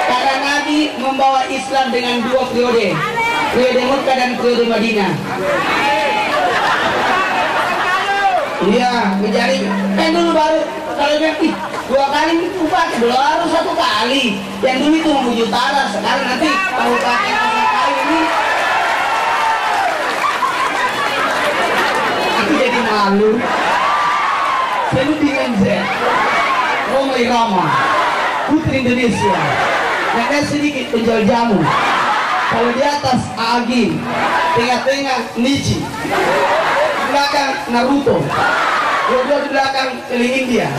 Karena Nabi membawa Islam dengan 2 periode. Periode Mekah dan periode Madinah. Iya, menjadi dulu baru kalau yang 2 kali bupati belum harus 1 kali. Yang dulu itu menuju utara, sekarang nanti kabupaten kali ini. Aku jadi malu. Saya dengan saya Roma Irama, Putri Indonesia. Yang sedikit penjual jamu. Kalau di atas Agi, tengah-tengah Nichi, belakang Naruto, dua-dua di belakang keliling India,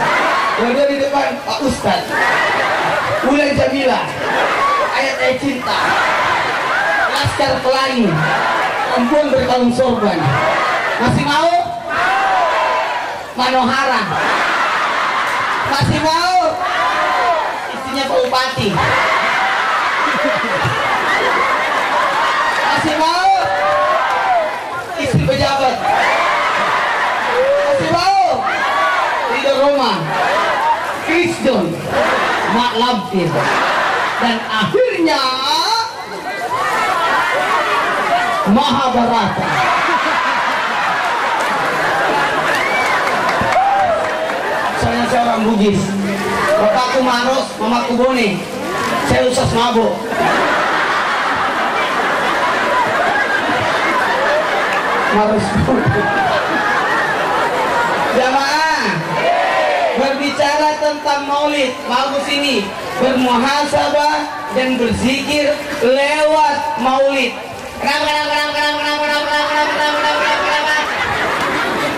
dua-dua di depan Pak Ustadz, Bulan Jamila, ayat-ayat cinta, Laskar Pelangi, perempuan berkalung sorban. Masih mau? Manohara. Masih mau? Istrinya Pak Bupati. Masih mau? Istri pejabat. Masih mau? Ridho Roma, Krisdon, Mak Lampir. Dan akhirnya Mahabharata. Saya orang Bugis. Bapakku Maros, mamaku Bone. Saya Ustaz mabuk. Maros. Jamaah, berbicara tentang maulid, bagus ini. Bermuhasabah dan berzikir lewat maulid.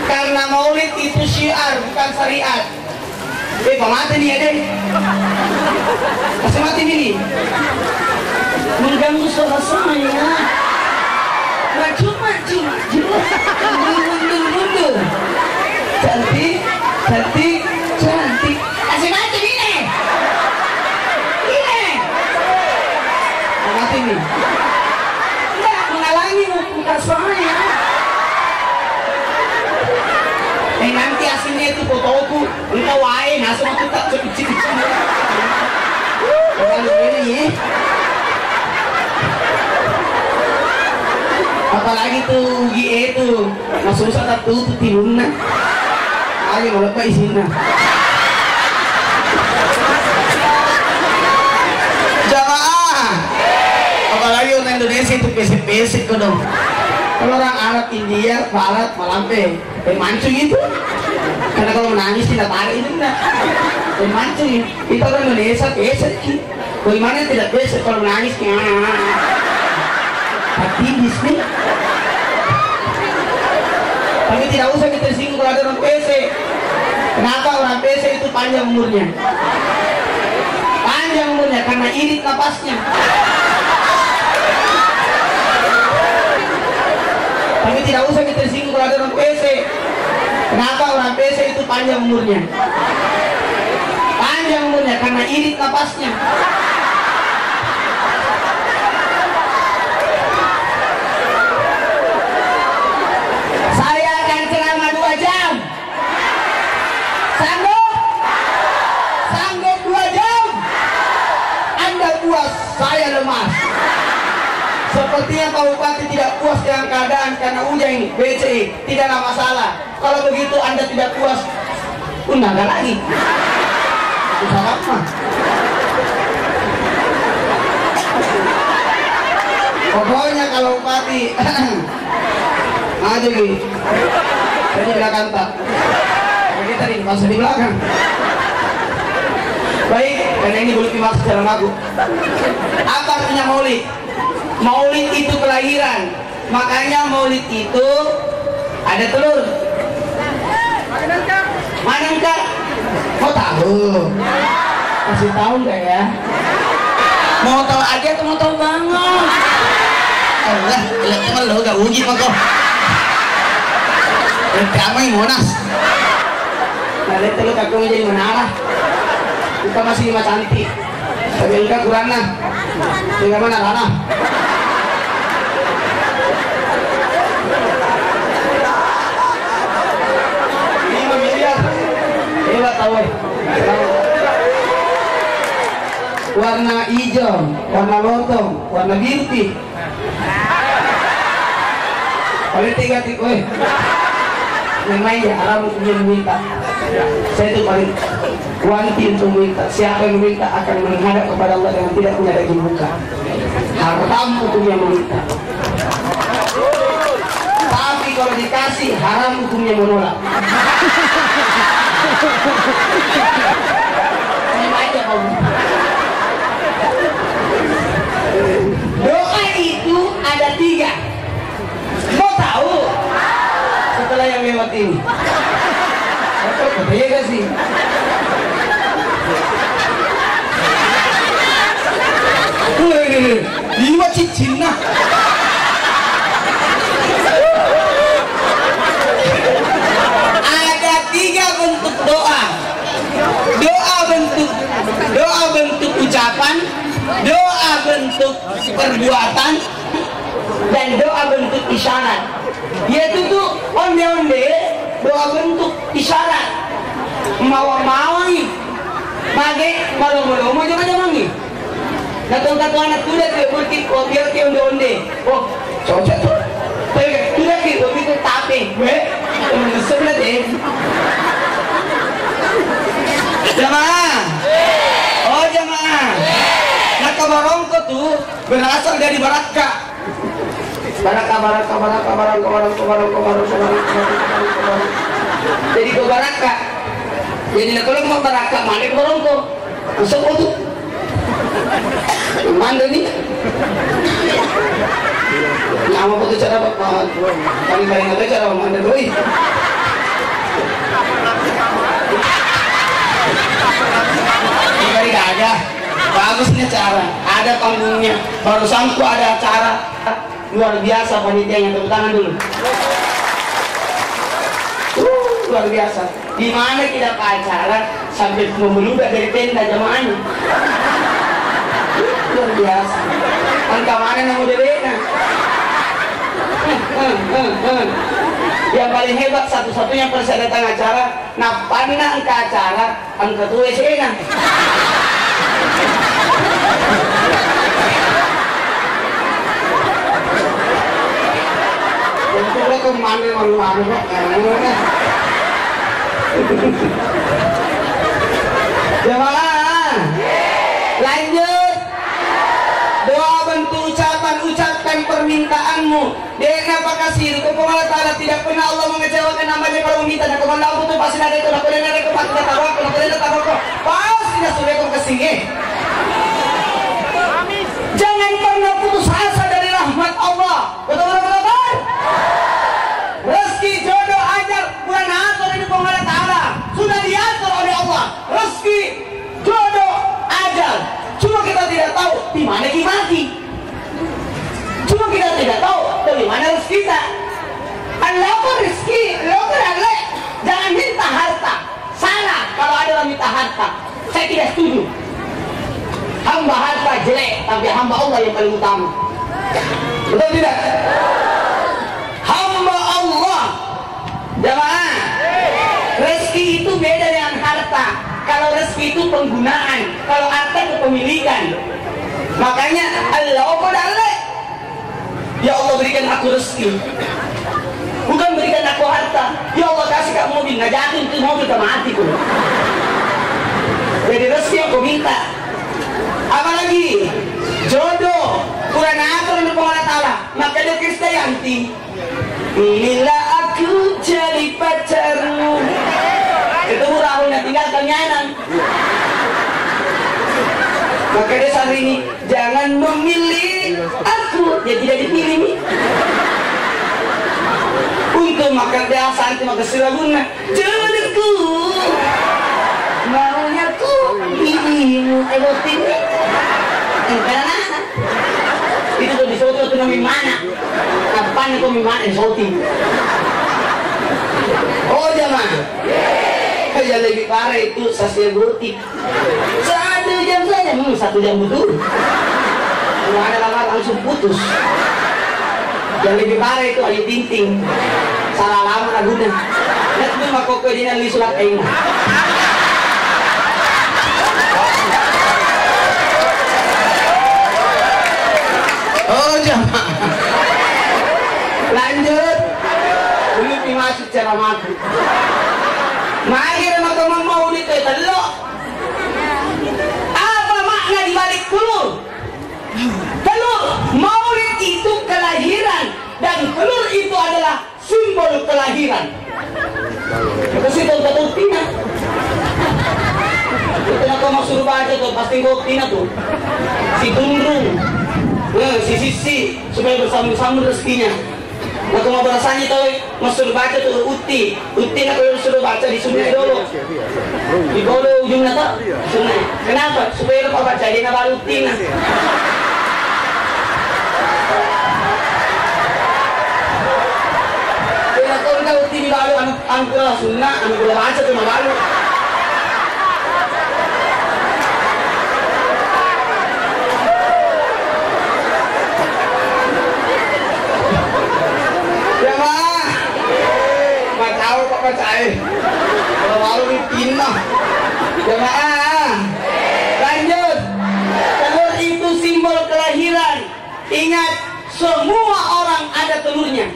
Karena maulid itu syiar, bukan syariat. Pak mati nih ya deh. Masih mati nih. mengganggu suara saya. Maju, mundur. Cantik. Kasih mati ini. Mati nih. Enggak menghalangi muka saya. Nanti aslinya itu fotoku, entah wae, nasa aku tak kecil-kecil. Kalau ini ya. Apalagi tuh GE tuh, masuk usah tak tuh timuna. Ayo malah apa isinya? Jamaah. Apalagi orang Indonesia itu pesek-pesek kok dong. Kalau orang Arab India, Barat, Malampe, mancung itu. Karena kalau menangis tidak tarik itu enggak. Mancung itu orang Indonesia pesek. Bagaimana tidak pesek kalau menangis? Aktivis nih. Tapi tidak usah kita singgung kalau ada orang pesek. Kenapa orang pesek itu panjang umurnya? Panjang umurnya karena irit napasnya. Tapi tidak usah kita singgung kalau ada orang PC. Kenapa orang PC itu panjang umurnya? Panjang umurnya karena irit napasnya. Saya akan ceramah 2 jam. Sanggup 2 jam. Anda puas, saya lemas. Sepertinya Pak Bupati tidak puas dengan keadaan karena hujan ini, BC, tidak ada masalah. Kalau begitu Anda tidak puas, undangkan lagi. Usah apa? Pokoknya kalau Bupati, maju gitu. Jadi belakang tak. Jadi tadi masuk di belakang. Baik, karena ini belum dimaksud dalam lagu. Apa artinya maulid? Maulid itu kelahiran, makanya maulid itu ada telur. Mana enggak? Mau tahu? Kasih tahu enggak ya? Mau tahu aja atau mau tahu banget? Allah, lihat teman lo gak uji mah kok. Ramai Monas. Nah, lihat telur kakak jadi menara. Kita masih 5 cantik, tapi enggak kurang nah. Tinggal mana Lana? Tahu warna hijau, warna lontong, warna binti. Paling 3 tik, weh. Yang lain ya haram punya meminta. Saya itu paling wanti untuk meminta. Siapa yang meminta akan menghadap kepada Allah dengan tidak punya daging muka. Haram hukumnya meminta. Tapi kalau dikasih haram hukumnya menolak. Doa itu ada 3. Mau tahu? Setelah yang lewat ini. Iya gak sih? Liwa cicina. Ada 3 bentuk doa. Doa bentuk ucapan, doa bentuk perbuatan, dan doa bentuk isyarat. Yaitu tuh onde-onde, doa bentuk isyarat. Mau nih, mage malu-malu mau jangan nih. Kata anak tuh dia berarti biar dia onde-onde. Oh, cocok tuh. Tapi tuh dia begitu tapi, sebelah deh. Jamaah. Oh jamaah. Nah kabarongko tuh berasal dari baraka. Baraka. Jadi ke baraka. Jadi kalau mau baraka mana kabarongko? Usap tuh. Mana nih? Nama apa tuh cara bapak? Paling ada cara mana doi? Dari ada bagusnya cara ada panggungnya. Barusan tuh ada acara luar biasa, panitianya tepuk tangan dulu. Luar biasa. Di mana kita ke acara sampai memeludak dari tenda jamaahnya. Luar biasa. Angka mana yang udah dena? Yang paling hebat satu-satunya pas saya datang acara, napana angka acara, angka tuh esena. Untuk lo kemana malu-malu kok? Jemaah, lanjut. Doa bentuk ucapkan permintaanmu. Dengan apa kasih kepada Allah, tidak pernah Allah mengecewakan namanya kalau meminta. Dan kepada Allah itu pasti ada itu. Nak ada kepada taruh, pasti dah sudah kau kesini. Jangan pernah putus asa dari rahmat Allah. Betul-betul. Rezeki, jodoh, ajar, bulan atur ini pengalat Allah. Sudah diatur oleh Allah. Rezeki, jodoh, ajar. Cuma kita tidak tahu di mana mati. Cuma kita tidak tahu dari mana rezeki kita. Allah pun rezeki, Allah pun Allah. Jangan minta harta. Salah kalau ada orang minta harta. Saya tidak setuju. Hamba harta jelek, tapi hamba Allah yang paling utama. Betul tidak? Hamba Allah. Jamaah, rezeki itu beda dengan harta. Kalau rezeki itu penggunaan, kalau harta itu pemilikan. Makanya Allah Allah. Ya Allah berikan aku rezeki, bukan berikan aku harta. Ya Allah kasih kamu mobil, nggak jatuh itu mobil ke mati kok. Jadi rezeki yang kau minta. Apalagi jodoh, Quran atur untuk Allah Ta'ala. Maka dia Krisdayanti, inilah aku jadi pacarmu. Itu Rahulnya tinggalkan nyanang. Maka dia saat ini jangan memilih aku, dia tidak dipilih. Untuk makan dia santai maka silaguna jodohku, maunya ku pilihmu egotin. Karena itu tuh disoto tuh nama mana? Apaan itu mana disoting? Oh jamaah, yang lebih parah itu sasial gotik. 1 jam saja, 1 jam betul. Kalau ada lama langsung putus. Yang lebih parah itu Ayu Ting Ting. Salah lama laguna. Lihat tuh mah kok dia li surat kain. Oh jamaah. Lanjut. Dulu dimasuk cara maku. Mari teman-teman mau ditelok. Apa makna di balik telur? Telur, maulid itu kelahiran dan telur itu adalah simbol kelahiran. Kasih tahu tak tina. Kita kau mau suruh baca tuh pasti kau tina tuh. Si tundrung, si sisi supaya bersambung-sambung rezekinya. Nah kalau bahasanya tahu masuk baca tuh uti nak kalau suruh baca di sungai dulu, di bawah ujungnya tuh sungai. Kenapa? Supaya kau baca dia nak baru uti nah. Kalau kau nak uti di baru anu kelas sunnah, anu boleh baca tuh nak baru. Percaya kalau malu dipindah. Jemaah lanjut. Telur itu simbol kelahiran. Ingat, semua orang ada telurnya.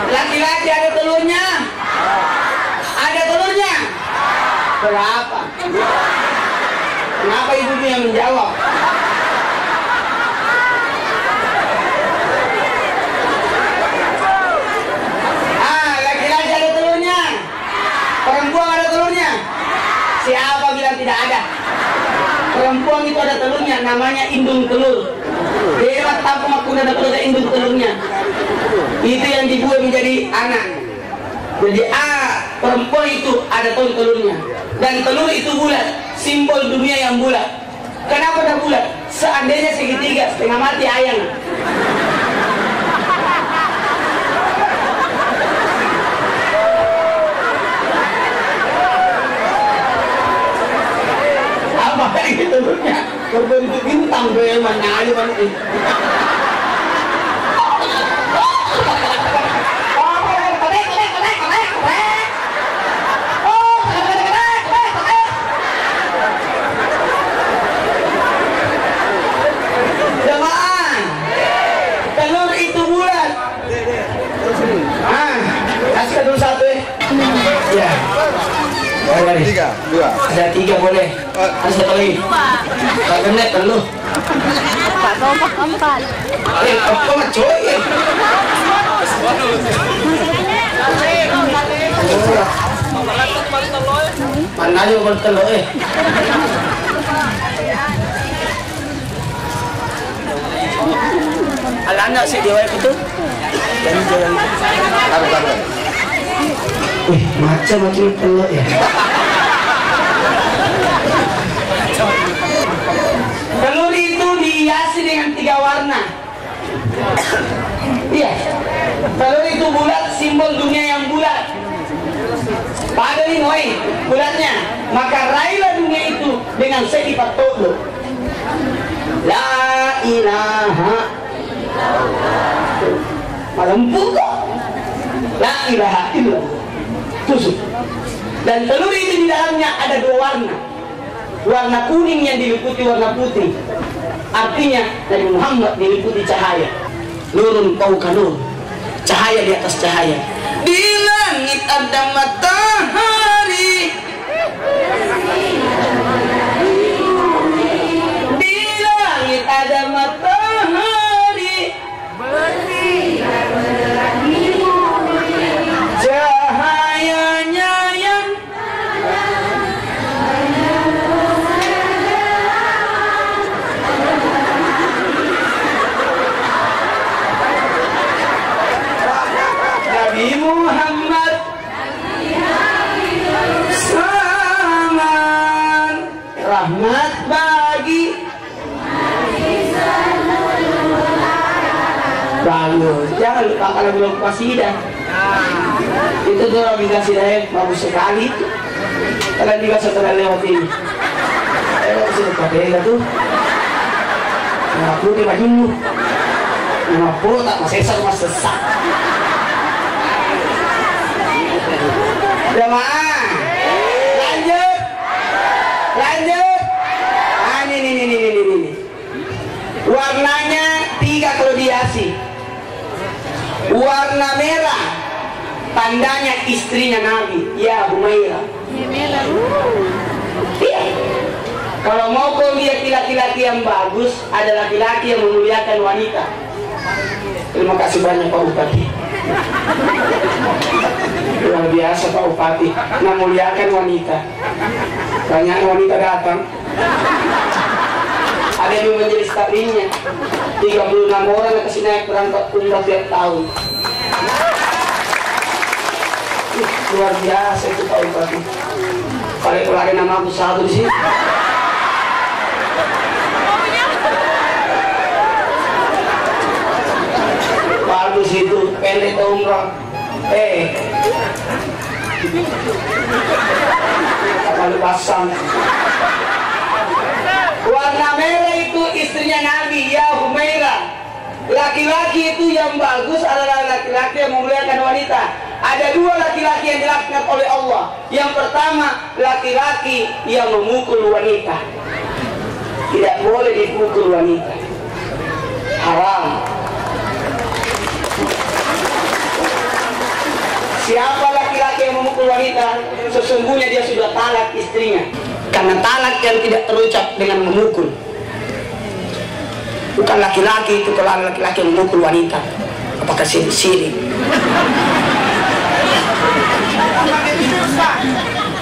Laki-laki ada telurnya. Ada telurnya berapa? Kenapa ibunya yang menjawab? Perempuan ada telurnya. Siapa bilang tidak ada? Perempuan itu ada telurnya, namanya indung telur. Dia tanpa makuna ada telur indung telurnya. Itu yang dibuat menjadi anak. Jadi perempuan itu ada telurnya, dan telur itu bulat, simbol dunia yang bulat. Kenapa dah bulat? Seandainya segitiga setengah mati ayang. Apa yang telurnya berbentuk bintang bagaimana aja mana ini? Kasih dulu satu ya. Tiga, dua. Ada 3 boleh. Ada satu lagi. Tak kena perlu. 4. Apa mah coy? Mana aja bertelur Ala anak si dewa itu. Jangan. Taruh. Wih, macam-macam telur ya. Telur itu dihiasi dengan 3 warna. Iya. Telur itu bulat, simbol dunia yang bulat. Pada ini bulatnya. Maka raihlah dunia itu dengan sedipat todo. La ilaha malam buka. La ilaha illallah. Tusuk. Dan telur itu di dalamnya ada 2 warna. Warna kuning yang diliputi warna putih. Artinya Nabi Muhammad diliputi cahaya. Nurun fauqa nur. Cahaya di atas cahaya. Di langit ada matahari. Di langit ada matahari. Cahayanya yang Nabi Muhammad Saman rahmat bagi bagus. Jangan lupa kalau belum qasidah. Itu tuh obligasi saya bagus sekali. Kalian juga setelah lewat ini. Sudah pakai tuh. Nah, putih baju lu. 50 tak masih sesat. Jemaah. Lanjut. Ini. Warnanya 3 kalau dihiasi. Warna merah, tandanya istrinya Nabi, ya Humairah. Iya. Kalau mau kau lihat laki-laki yang bagus, ada laki-laki yang memuliakan wanita. Terima kasih banyak Pak Bupati. Luar biasa Pak Bupati, memuliakan wanita. Banyak wanita datang. Ada yang menjadi stafingnya. 36 orang yang kasih naik berangkat umrah tiap tahun. Luar biasa itu Pak Bupati. Kalau ada nama aku satu di sini. Bagus itu, pendek umrah. Kalau pasang. Warna merah itu istrinya Nabi, ya Humairah. Laki-laki itu yang bagus adalah laki-laki yang memuliakan wanita. Ada 2 laki-laki yang dilaknat oleh Allah. Yang pertama, laki-laki yang memukul wanita. Tidak boleh dipukul wanita. Haram. Siapa laki-laki yang memukul wanita, sesungguhnya dia sudah talak istrinya. Karena talak yang tidak terucap dengan memukul. Bukan laki-laki itu, kalau laki-laki yang memukul wanita. Apakah sirik?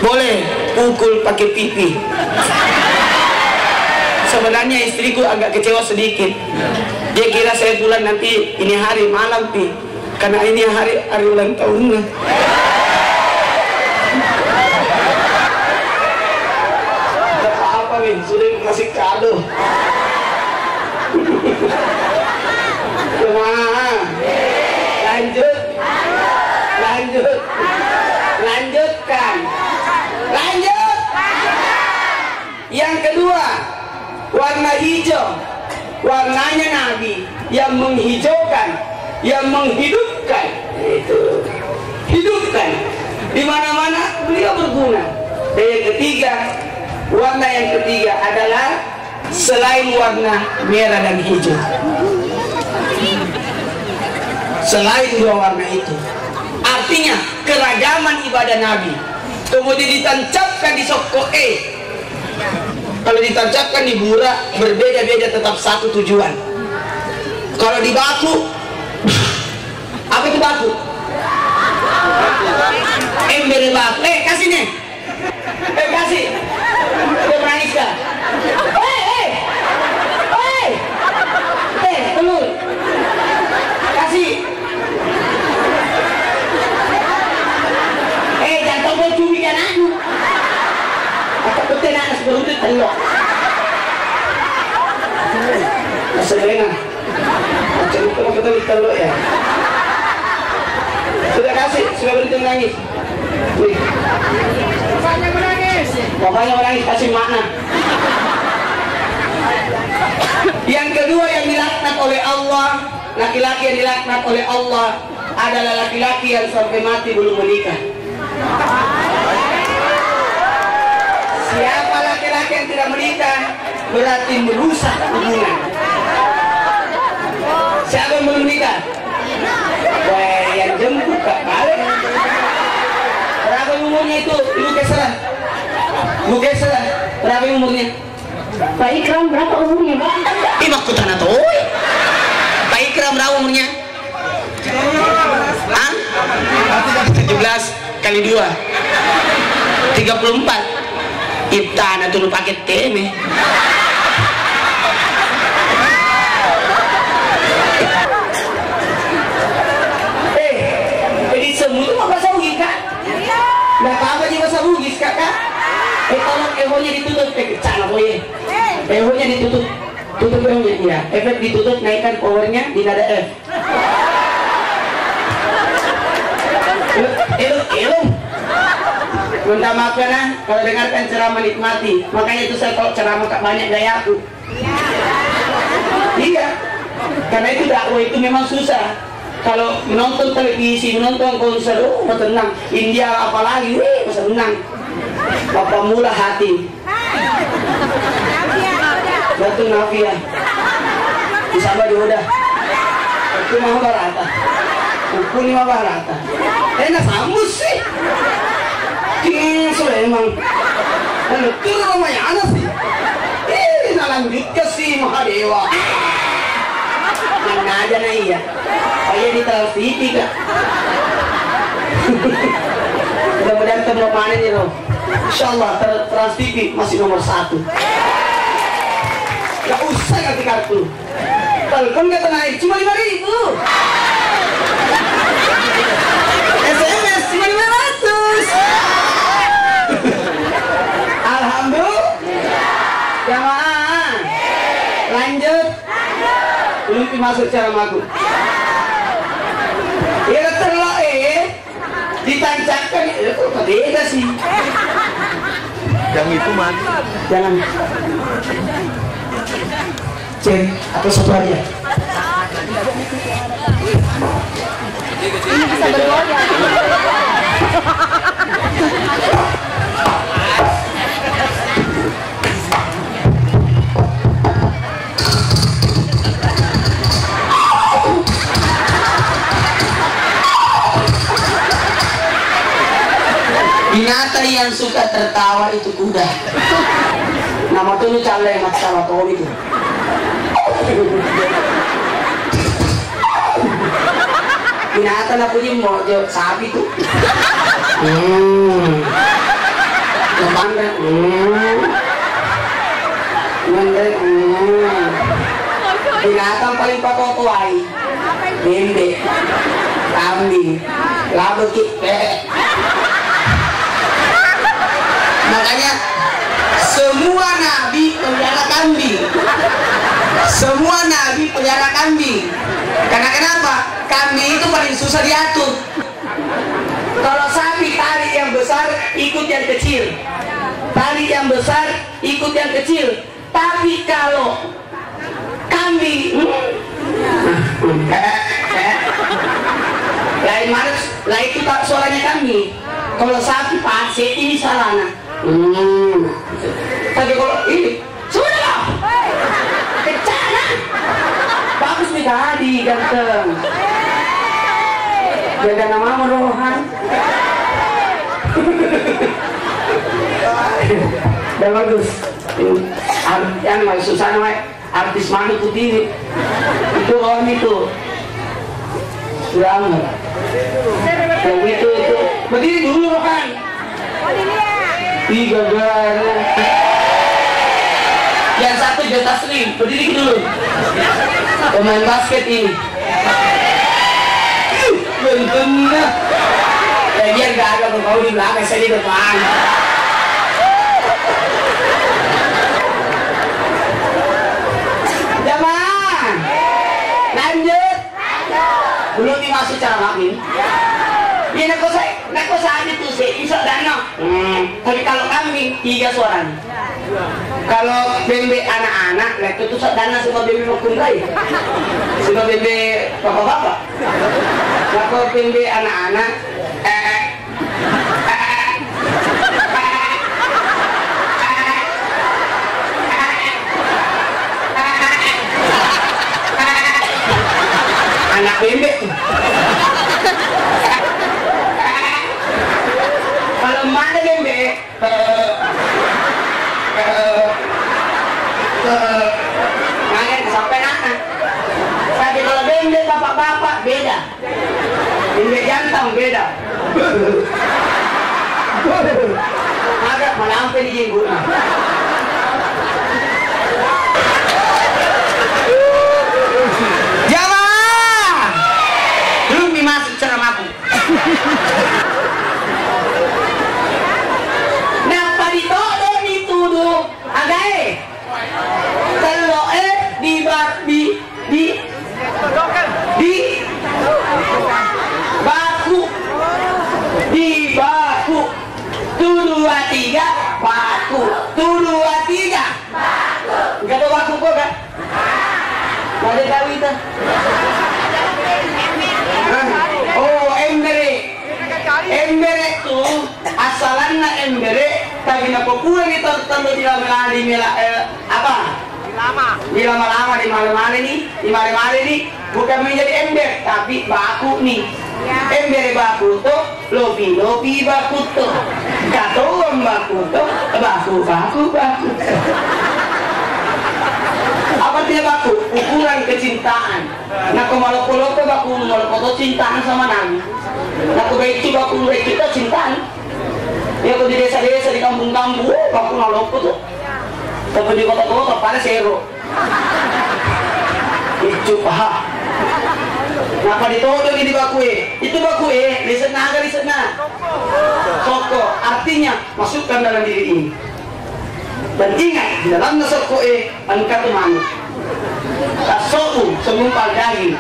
Boleh pukul pakai pipi. Sebenarnya istriku agak kecewa sedikit. Dia kira saya pulang nanti ini hari malam pi, karena ini hari ulang tahunnya. kasih kado. Kumaha? Lanjutkan. Lanjut. Yang kedua, warna hijau. Warnanya Nabi yang menghijaukan, yang menghidupkan. Itu. Hidupkan. Di mana-mana beliau berguna. Dan yang ketiga, warna yang ketiga adalah selain warna merah dan hijau. Selain dua warna itu, artinya keragaman ibadah Nabi. Kemudian ditancapkan di Sokoe. Kalau ditancapkan di Bura, berbeda-beda tetap satu tujuan. Kalau di Baku, apa itu Baku? Ember Baku. Kasih nih. Kasih. Udah menangis kah? Telur. Kasih. Jangan tau cumi kan aku. Apa betul nak sebelum itu telur. Sebenarnya. Macam itu betul telur ya. Sudah kasih, sudah berhenti menangis. Bapaknya menangis, kasih makna. Yang kedua yang dilaknat oleh Allah, laki-laki yang dilaknat oleh Allah adalah laki-laki yang sampai mati belum menikah. Siapa laki-laki yang tidak menikah berarti merusak hubungan. Siapa yang belum menikah? Wah, yang jemput Kak balik. Berapa umurnya itu? Ibu Keselah. Bu Keselah, berapa umurnya? Pak Ikram berapa umurnya, Pak? Imak kutana tuh. Pak Ikram berapa umurnya? Hah? 17 kali 2 34. Ibtana tuh paket teme. Jadi semua itu bahasa Bugis Kak? Nggak apa-apa aja bahasa Bugis Kak? Tolong ehonya ditutup, cana boye. Ehonya ditutup, tutup ehonya, iya. Efek ditutup, naikkan powernya di nada F. Elung. Minta maaf karena kalau dengarkan ceramah nikmati. Makanya itu saya kalau ceramah tak banyak gaya aku. Iya. Karena itu dakwah itu memang susah. Kalau menonton televisi, menonton konser, tenang. India apalagi, masa menang. Bapak mula hati. Betul Nafia. Disama Joda. Itu mah barata. Ukun mah barata. Enak sambus sih. Sulaiman. Itu namanya ana sih. Nalanjut sih Mahadewa. Mana aja na iya. Kayak di TV Kak. Mudah-mudahan terlalu panen nih Roh. Insyaallah Trans TV masih nomor 1. Gak usah ganti kartu. Telepon kata naik cuma 5.000. SMS cuma 500. Alhamdulillah. Jamaah. Lanjut. Belum masuk ceramaku. Ya terlalu ditancapkan itu beda sih. Yang itu mana? Jangan. Cek atau satu aja. Ini bisa bergoyang. Binatang yang suka tertawa itu kuda. Nama tuh lu cale yang mata tawa itu. Binatang apa sih mau jauh sapi tuh? Lepandang. Binatang paling pakokoai. Bende, kambing, labu kik. Makanya semua nabi pelihara kambing. Semua nabi pelihara kambing. Karena kenapa? Kambing itu paling susah diatur. Kalau sapi tarik yang besar ikut yang kecil, tarik yang besar ikut yang kecil. Tapi kalau kambing lain manis, lah itu tak suaranya kambing. Kalau sapi pasti ini salahnya. Tapi kalau ini sudah kecana bagus nih tadi ganteng. Jaga nama Rohan. Dan bagus. Yang mau susah namanya artis mana putih itu Rohan itu. Sudah amat. Yang itu berdiri dulu Rohan. Tiga gara. Yang satu Jota Slim, berdiri dulu. Pemain basket ini. Bentuknya. Ya biar gak ada kau di belakang, saya di depan. Jamaah. Lanjut. Belum dimasuk cara makin. Ya nak kosa itu sih isok dana. Tapi kalau kambing 3 suaranya. Kalau bembe anak-anak, lah itu sok dana sama bembe makuntai. Sama bembe bapak-bapak. Kalau bembe anak-anak, anak bembe. Kalau mana bembe, kangen sampai anak. Tapi kalau bembe bapak-bapak beda, bembe jantan beda. Ada malah sampai di jenggot. Jamaah, belum dimasuk ceramaku. Napa ditodo dituduh agae kalau di baku tuh 2 3 baku tuh 2 3 enggak ada baku kok kan ada kawita. Oh embere tuh asalannya embere tapi napa kurang itu terlalu di lama-lama di malam-malam nih bukan menjadi ember tapi baku nih. Embere baku tuh lopi baku tuh katoan baku tuh baku apa dia baku ukuran kecintaan. Nah kemaloko-loko baku maloko cintaan sama nami. Nah kebaik itu baku kita cintaan. Ya kalau di desa-desa di kampung-kampung baku maloko tuh. Tapi di kota-kota pada sero. Itu paham. Kenapa ditodo di bakue? Itu bakue, lihat nah. Soko, artinya masukkan dalam diri ini. Dan ingat, di dalam soko angkat manusia. Tasoku semumpal daging.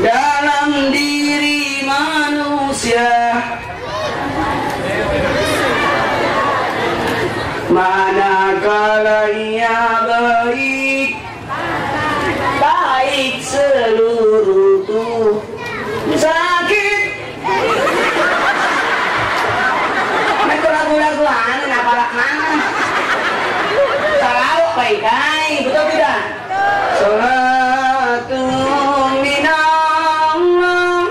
Dalam diri manusia. Manakala ia baik seluruh tubuh sakit. Itu lagu-lagu anu napalak mana? Sarawak baik-baik, betul tidak? Salatun minallah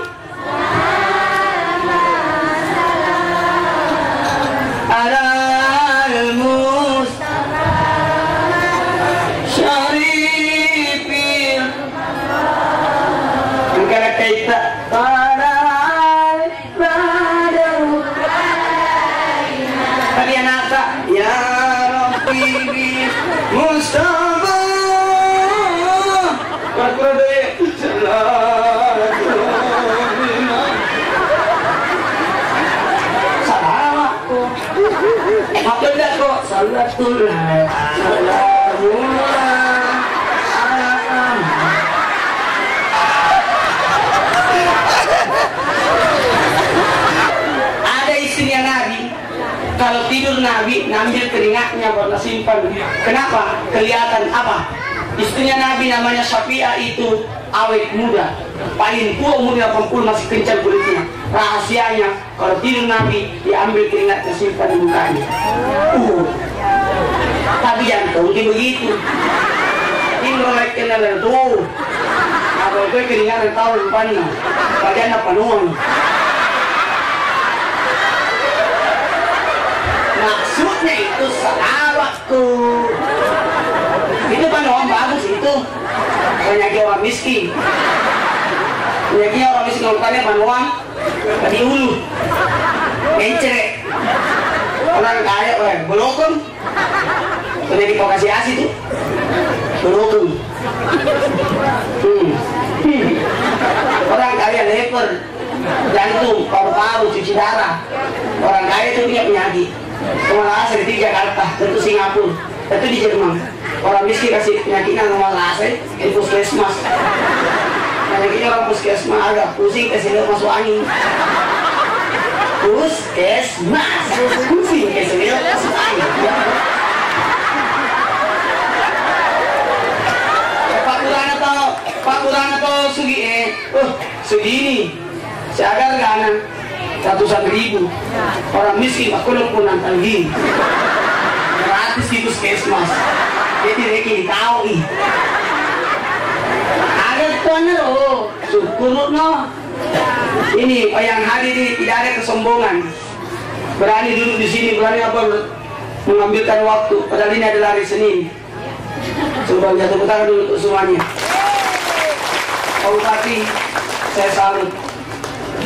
alal mustafa syarifil negara kita parai badaru tadi anaka ya Rabbi Mustafa Bakurde Sarawakku Abdullah kok Salatullah ada istrinya Nabi, kalau tidur Nabi ngambil keringatnya buat simpan. Kenapa? Kelihatan apa? Istrinya Nabi namanya Syafi'ah itu awet muda, paling tua umurnya 80 masih kencang kulitnya. Rahasianya kalau tidur Nabi diambil keringatnya simpan di mukanya. Tapi jantung begitu. Ini mulai kenal tuh. Apa gue keringat tahu depannya. Bagian apa nuang? Maksudnya itu sahabatku. Itu panuang bagus itu. Banyaknya orang miskin. Banyaknya orang miskin urutannya panuang. Tadi ulu. Mencret. Orang kaya, belokum. Sudah di Pokasi Asi tuh. Belokum. Orang kaya leper, jantung, paru-paru, cuci darah. Orang kaya itu punya penyakit. Kemana asal di Jakarta, tentu Singapura, tentu di Jerman. Orang miskin kasih penyakitnya kemana asal di puskesmas. Penyakitnya orang puskesmas agak pusing kasih dia masuk angin. Puskesmas, pusing kasih dia masuk angin. Pak Kurang atau Sugini seagar kanan ratusan ribu orang miskin aku pun nanti gini gratis di puskesmas jadi reki tahu ada tuan lo syukur no ini yang hari ini tidak ada kesombongan, berani duduk di sini, berani apa mengambilkan waktu, padahal ini adalah hari Senin. Coba jatuh tangan dulu untuk semuanya. Pak Bupati, saya salut.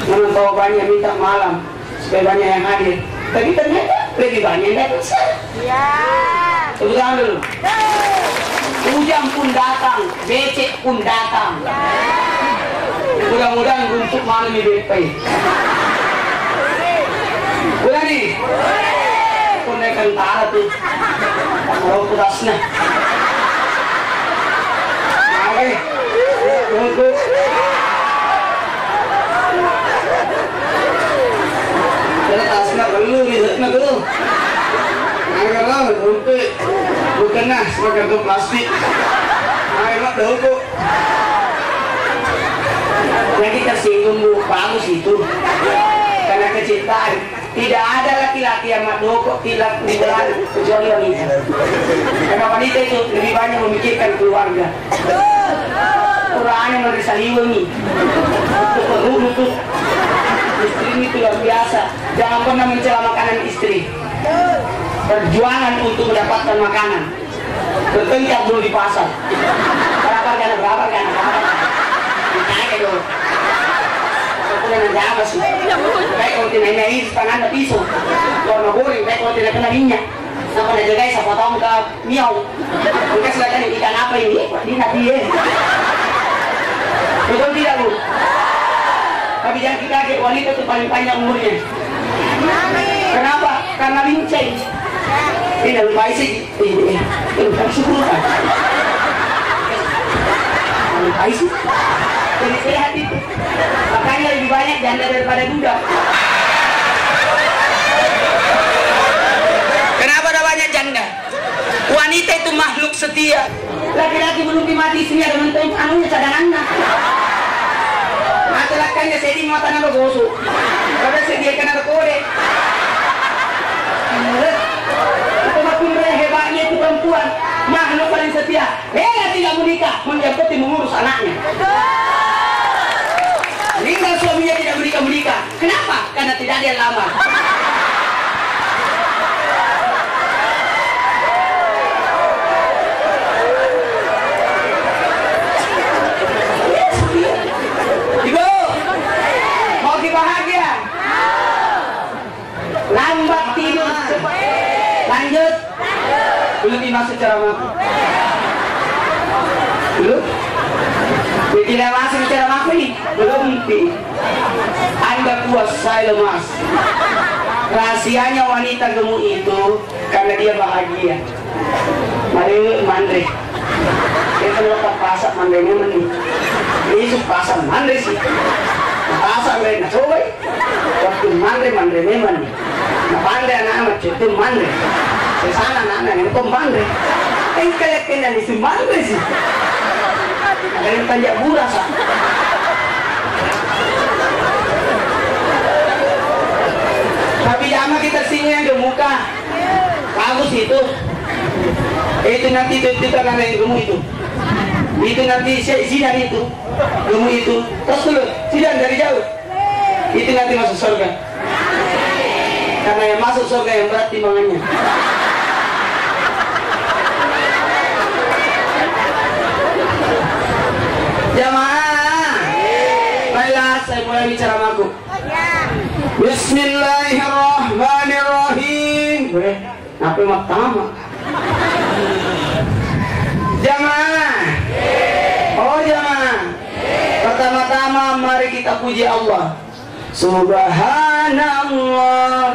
Menonton banyak minta malam supaya banyak yang hadir. Tapi ternyata lebih banyak yang datang saya. Iya. Tepuk tangan dulu. Hujan pun datang, becek pun datang. Mudah-mudahan untuk malam di BP. Udah nih. Pun naik tentara tuh. Mau pudasnya. Oke. Tunggu. Jadi tasnya perlu disana dulu. Ayolah, rumput. Bukan nah, semua kartu plastik. Ayolah, dulu. Yang kita singgung Bu, bagus itu. Karena kecintaan. Tidak ada laki-laki yang madoko tidak liburan kecuali wanita. Karena wanita itu lebih banyak memikirkan keluarga. Kurangnya merisaliwangi. Untuk istri itu luar biasa. Jangan pernah mencela makanan istri. Perjuangan untuk mendapatkan makanan. Bertengkar dulu di pasar. Berapa kan? Ditanya dulu. Dengan jama sih. Baik kalau tidak naik tangan pisau. Kalau goreng, baik kalau tidak kena minyak. Sama ada guys, apa tahu muka miau. Mungkin selatan ikan apa ini? Ini nanti ya. Betul tidak Bu? Tapi jangan kita kaget wanita itu paling panjang umurnya. Kenapa? Karena lincah. Ini lupa isi. Lupa isi kan? Lupa isi. Jadi sehat itu. Makanya lebih banyak janda daripada duda. Kenapa ada banyak janda? Wanita itu makhluk setia. Laki-laki belum dimati istrinya dengan tem anunya cadangannya. Mata lakannya sedih mata nado gosok. Kada sediakan ada kode. Apapun hebatnya itu perempuan, makhluk paling setia. Tidak menikah, menjemput mengurus anaknya. Meninggal suaminya tidak menikah. Kenapa? Karena tidak ada yang lama. Ibu, mau bahagia? Lambat tidur. Lanjut. Belum dimasuk ceramah. Belum? Tidak masuk ceramah ini. Belum. Anda puas, saya lemas. Rahasianya wanita gemuk itu karena dia bahagia. Mari mandre. Dia kalau pasak mandre nih. Ini pasak mandre sih. Pasak mandre nak coba. Waktu mandre memang. Nah pandai anak-anak itu mandre. Sesana anak-anak itu mandre. Kayak kena di mandre sih. Ada tanya buras. Tapi jangan kita sini yang gemuka. Bagus itu. Itu nanti itu karena yang gemuk itu. Itu nanti sidang itu. Gemuk itu. Terus dulu, sidang dari jauh. Itu nanti masuk surga. Karena yang masuk surga yang berat timbangannya. Jamaah. Baiklah, saya mulai bicara sama aku. Bismillahirrahmanirrahim. Apa yang pertama? Jamaah. Oh jamaah. Pertama-tama mari kita puji Allah. Subhanallah.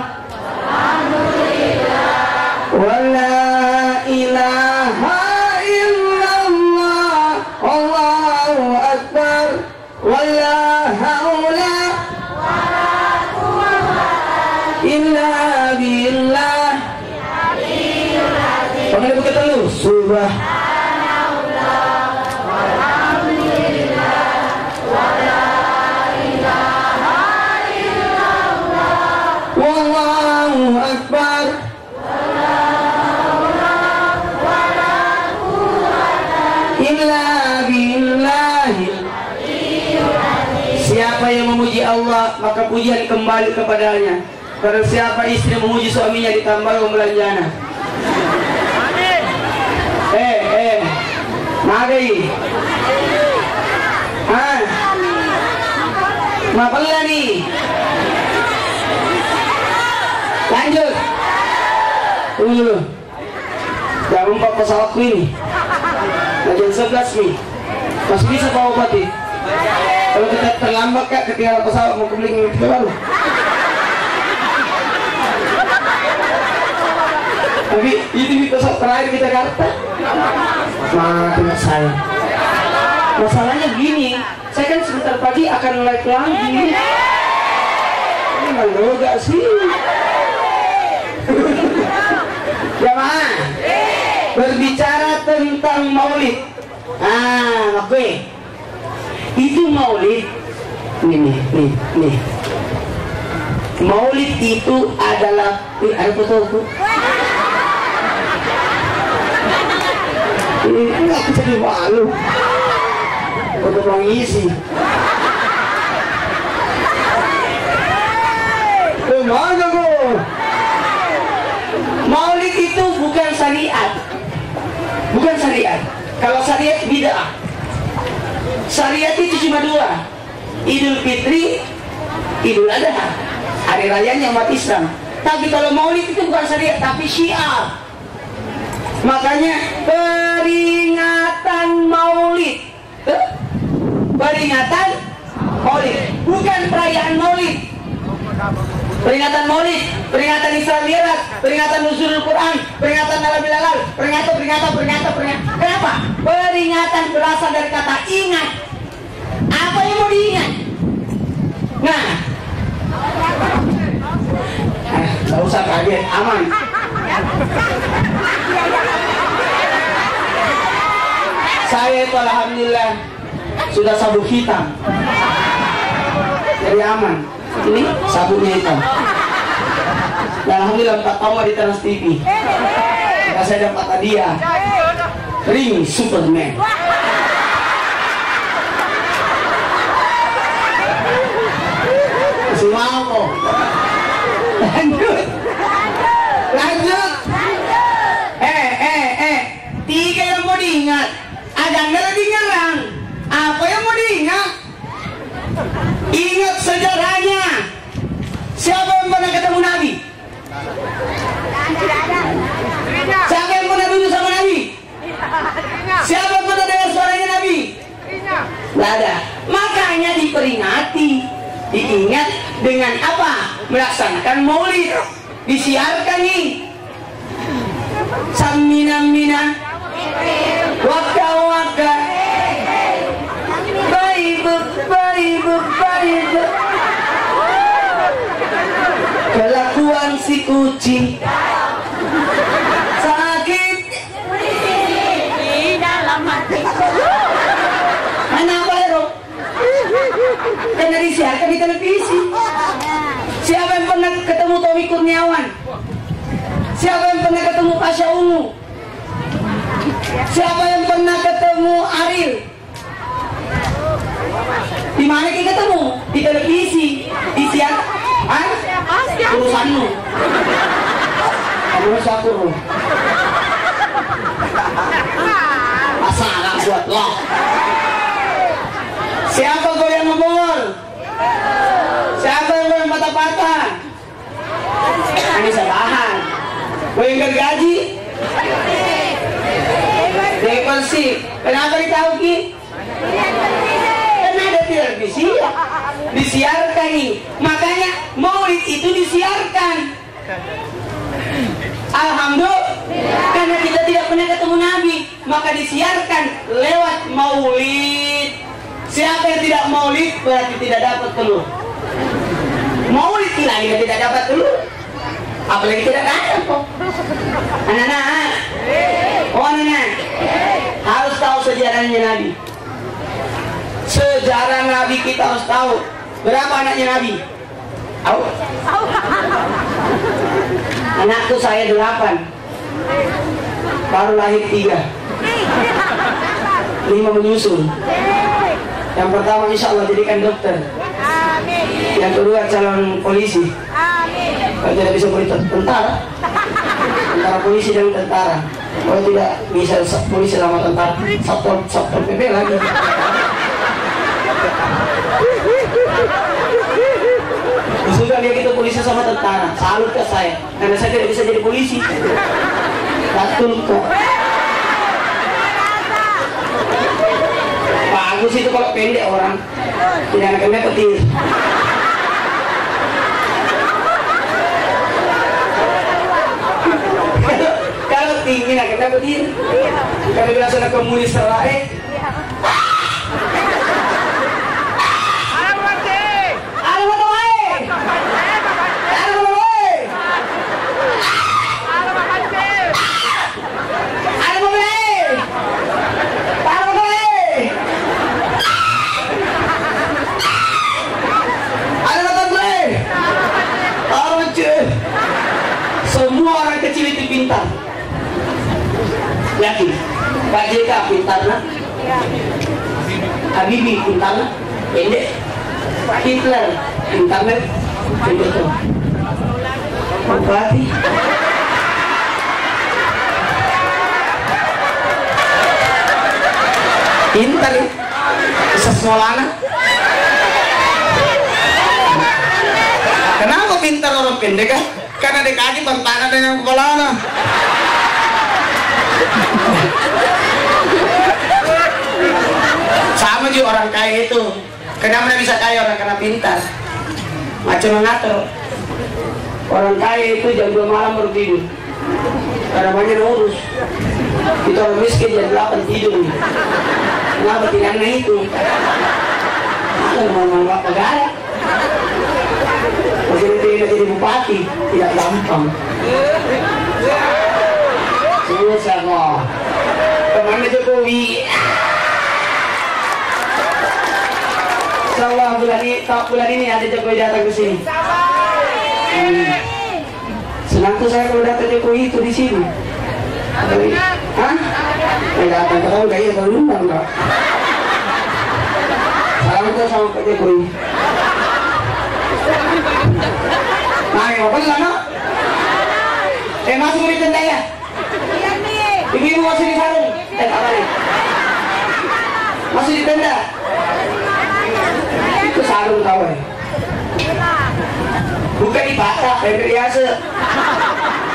Alhamdulillah. Wa la ilaha illallah. Allahu akbar. Wa la haula illa billah. Panggil begitu lu. Subhanallah. Walhamdulillah. Wa la ilaha illallah. Wallahu akbar. Wa la haula wa la quwwata illa billah. Siapa yang memuji Allah maka pujian kembali kepadanya. Karena siapa istri memuji suaminya ditambah belanjana. Mari. Mapala nih. Lanjut. Tunggu. Jangan lupa pesawatku ini. Jam 11 nih. Masih bisa bawa pati. Kalau kita terlambat kak ketinggalan pesawat mau kebeli kita baru. Tapi itu pesawat terakhir di Jakarta. Maafin saya. Masalahnya gini, saya kan sebentar pagi akan live lagi. Ini malu gak sih? Jamaah, berbicara tentang maulid. Oke. Itu maulid. Nih. Maulid itu adalah ada fotoku. Ini aku jadi malu untuk mengisi. Kemana kok? Maulid itu bukan syariat. Bukan syariat. Kalau syariat bid'ah. Syariat itu cuma dua. Idul Fitri, Idul Adha. Hari rayanya umat Islam. Tapi kalau maulid itu bukan syariat, tapi syiar. Makanya peringatan maulid. Peringatan maulid, bukan perayaan maulid. Peringatan maulid, peringatan Isra Mi'raj, peringatan nuzulul Quran, peringatan Nabi Lalal, peringatan. Kenapa? Peringatan berasal dari kata ingat. Apa yang mau diingat? Nah, gak usah kaget, aman. Saya itu alhamdulillah sudah sabuk hitam, jadi aman. Ini sabuknya hitam. Dan alhamdulillah 4 tahun di Trans TV. Karena saya dapat hadiah ring Superman. Masih mau kok? Lanjut. Tiga yang mau diingat. Ada nggak diingat? Apa yang mau diingat? Ingat sejarahnya. Siapa yang pernah ketemu Nabi? Siapa yang pernah duduk sama Nabi? Siapa yang pernah dengar suaranya Nabi? Tidak ada. Makanya diperingati, diingat dengan apa? melaksanakan maulid. Disiarkan nih. Samina-mina waka-waka baik. Kelakuan si kucing sakit di dalam hati. Mana apa ya, Rob? Karena disiarkan di televisi. Siapa yang pernah ketemu Tommy Kurniawan? Siapa yang pernah ketemu Pasha Ungu? Siapa yang pernah ketemu Ariel? Di mana kita ketemu? Di televisi, disiar. Hah? Urusanmu. Kamu siapa lu? Masalah buat lo. Siapa kau yang ngebor? Siapa yang kau yang patah-patah? Ini salahan. Kau yang gergaji? Dekorsif. Kenapa ditahu Ki? Karena ada televisi disiarkan nih. Makanya maulid itu disiarkan. Alhamdulillah. Karena kita tidak pernah ketemu Nabi, maka disiarkan lewat maulid. Siapa yang tidak maulid berarti tidak dapat telur. Maulid lagi tidak dapat telur. Apalagi tidak datang kok. Anak-anak. Oh anak-anak. Harus tahu sejarahnya Nabi. Sejarah Nabi kita harus tahu. Berapa anaknya Nabi? Tahu? Anakku saya 8. Baru lahir 3. 5 menyusul. Yang pertama insya Allah jadikan dokter. Yang kedua calon polisi. Kalau tidak bisa tentara. Antara polisi dan tentara. Kalau tidak bisa polisi sama tentara, satpol PP lagi. Sudah dia gitu polisi sama tentara. Salut ke saya, karena saya tidak bisa jadi polisi. Betul kok. Bagus itu kalau pendek orang. Tidak akan petir. Kalau tinggi nak kita petir. Kalau biasa nak komunis selain. Semua orang kecil itu pintar. Yakin? Pak JK pintar nak? Habibie pintar nak? Pendek. Hitler pintar nak? Pendek tu. Bupati. Pintar. Ustaz Maulana. Kenapa pintar orang pendek kan? Karena dikaji bertanah dengan kepala. Sama juga orang kaya itu. Kenapa dia bisa kaya orang karena pintar? Macam mengatur. Orang kaya itu jam 2 malam baru tidur. Karena banyak urus. Kita orang miskin jam 8 tidur. Kenapa tidaknya itu? Kalau mau bapak negara. Tidak jadi bupati, tidak gampang. Susah kok. Temannya Jokowi. Insyaallah bulan ini ada Jokowi datang ke sini. Senangku saya kalau datang Jokowi itu di sini. Hah? Datang kalau enggak ya kalau undang enggak. Salam tuh sama Pak Jokowi. Nah, apa lama? Masuk di tenda ya? Iya nih. Ibu masuk di sarung. Apa nih? Masuk di tenda. Itu sarung kau ya? Bukan di patah, kayak biasa.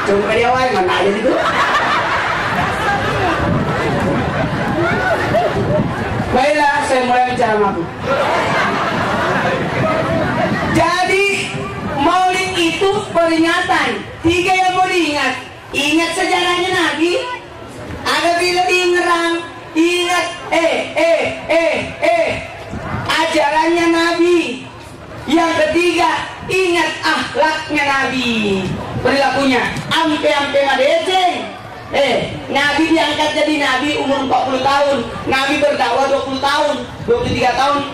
Cuma dia awal mana aja itu? Baiklah, saya mulai bicara sama aku. Jadi maulid peringatan, 3 yang mau diingat. Ingat sejarahnya Nabi. Ada bila diingerang, ingat ajarannya Nabi. Yang ketiga, ingat akhlaknya Nabi, perilakunya. Ampe-ampe ngadeceng. Nabi diangkat jadi Nabi umur 40 tahun. Nabi berdakwah 20 tahun, 23 tahun,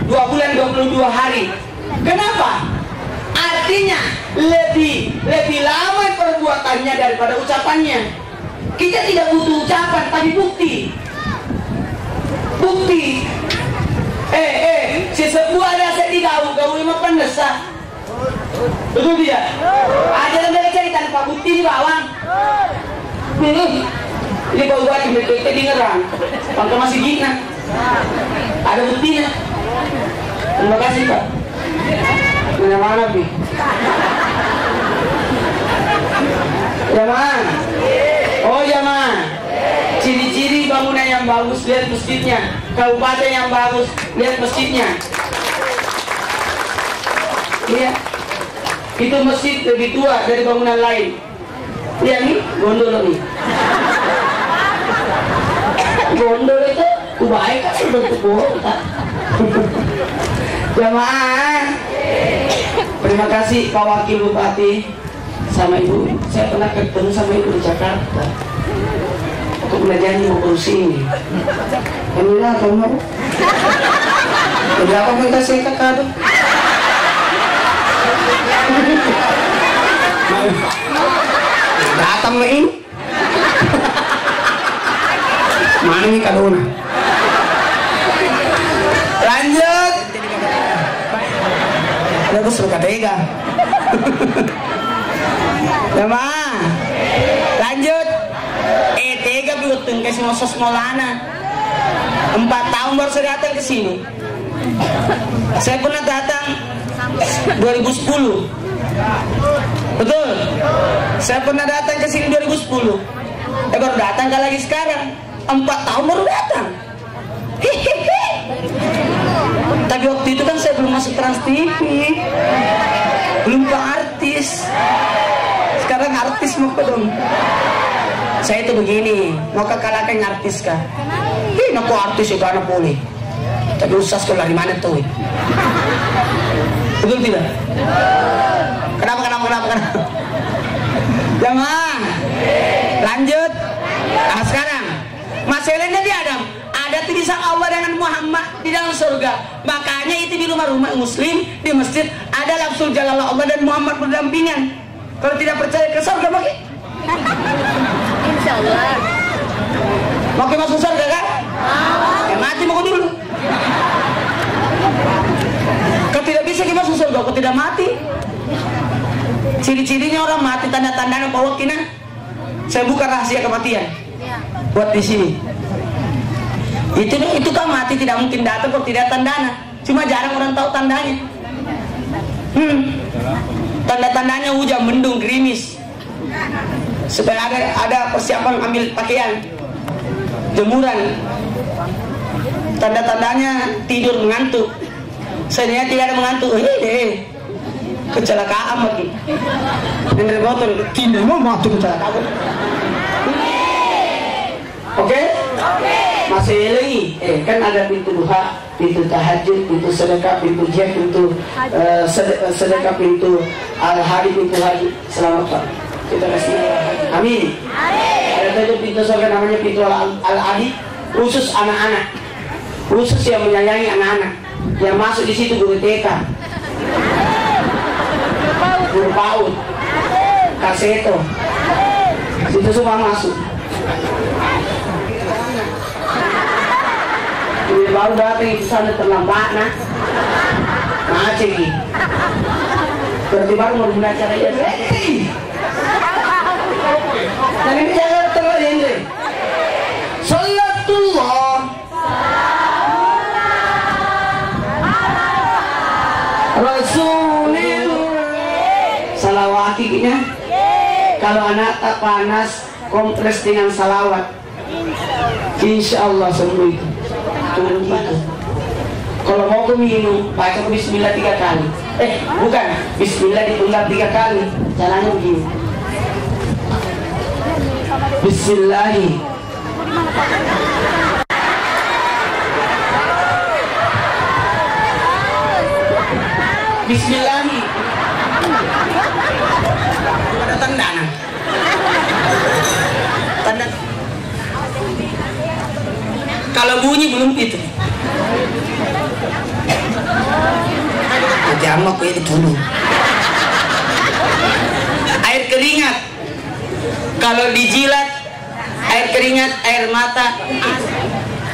2 bulan 22 hari. Kenapa? Artinya lebih lama perbuatannya daripada ucapannya. Kita tidak butuh ucapan, tapi bukti. Si sebuah ada saya gaul lima pendesa. Betul dia? Ada yang dari cerita tanpa bukti di bawang. Ini kau buat kita di ngerang. Bangka masih gina. Ada buktinya. Terima kasih Pak. Mana Pi? Jaman. Oh Jaman. Ciri-ciri bangunan yang bagus, lihat masjidnya. Kabupaten yang bagus, lihat masjidnya. Iya. Itu masjid lebih tua dari bangunan lain. Lihat nih, gondol nih. Gondol itu baik kan bentuk bohong. Jamaah. Terima kasih Pak Wakil Bupati sama Ibu. Saya pernah ketemu sama Ibu di Jakarta. Aku pernah janji mau kursi ini. Alhamdulillah kamu mau. Berapa minta saya kakak? Datang lo ini. Mana nih kadona? Lanjut. Aku suka tega. Jamaah. Lanjut. Tega biutun kasih mosos Maulana. 4 tahun baru saya datang ke sini. Saya pernah datang 2010. Betul. Saya pernah datang ke sini 2010. Baru datang kali lagi sekarang. 4 tahun baru datang. Tapi waktu itu kan saya belum masuk Trans TV, belum ke artis. Sekarang artis mau ke dong. Saya itu begini, mau kekalahkan artis kah? Aku artis juga anak boleh. Tapi usah sekolah di mana tuh? Betul tidak? Kenapa? Jangan. Lanjut. Nah sekarang masalahnya di Adam. Ada tulisan Allah dengan Muhammad di dalam surga. Makanya itu di rumah-rumah muslim, di masjid ada lafzul jalalah Allah dan Muhammad berdampingan. Kalau tidak percaya ke surga pakai. Insyaallah. Mau masuk surga kan? Ya mati mau dulu. Kalau tidak bisa kita masuk surga, kalau tidak mati. Ciri-cirinya orang mati, tanda-tandanya bahwa kina. Saya buka rahasia kematian. Buat di sini. Itu kan mati tidak mungkin datang kalau tidak tandanya. Cuma jarang orang tahu tandanya. Tanda-tandanya hujan, mendung, gerimis. Supaya ada persiapan ambil pakaian, jemuran. Tanda-tandanya tidur mengantuk. Sebenarnya tidak ada mengantuk. Kecelakaan lagi. Dengan motor tidak mau mati kecelakaan. Oke? Masih lagi, kan ada pintu duha, pintu tahajud, pintu sedekah, pintu jihad, pintu sedekah, pintu al-hadi, pintu haji. Selamat Pak. Kita kasih amin. Ada tujuh pintu surga namanya pintu al-hadi, khusus anak-anak, khusus yang menyayangi anak-anak. Yang masuk di situ guru TK, guru PAUD, kaseto, situ semua masuk. Ini baru datang itu sana terlambat nah macet ini. Berarti baru mau mulai acara ya. Dan ini jangan terlalu ini. Salatullah Rasulillah. Salawat giginya. Kalau anak tak panas kompres dengan salawat. Insya Allah sembuh itu. Turun itu. Kalau Kalau mau ke minum, baca bismillah 3 kali. Bukan, bismillah ditunggal 3 kali. Caranya begini. Bismillahi. Bismillahi. Ada tanda nah. Tanda. Kalau bunyi belum itu. Nanti amak ya dituduh. Air keringat. Kalau dijilat, air keringat, air mata.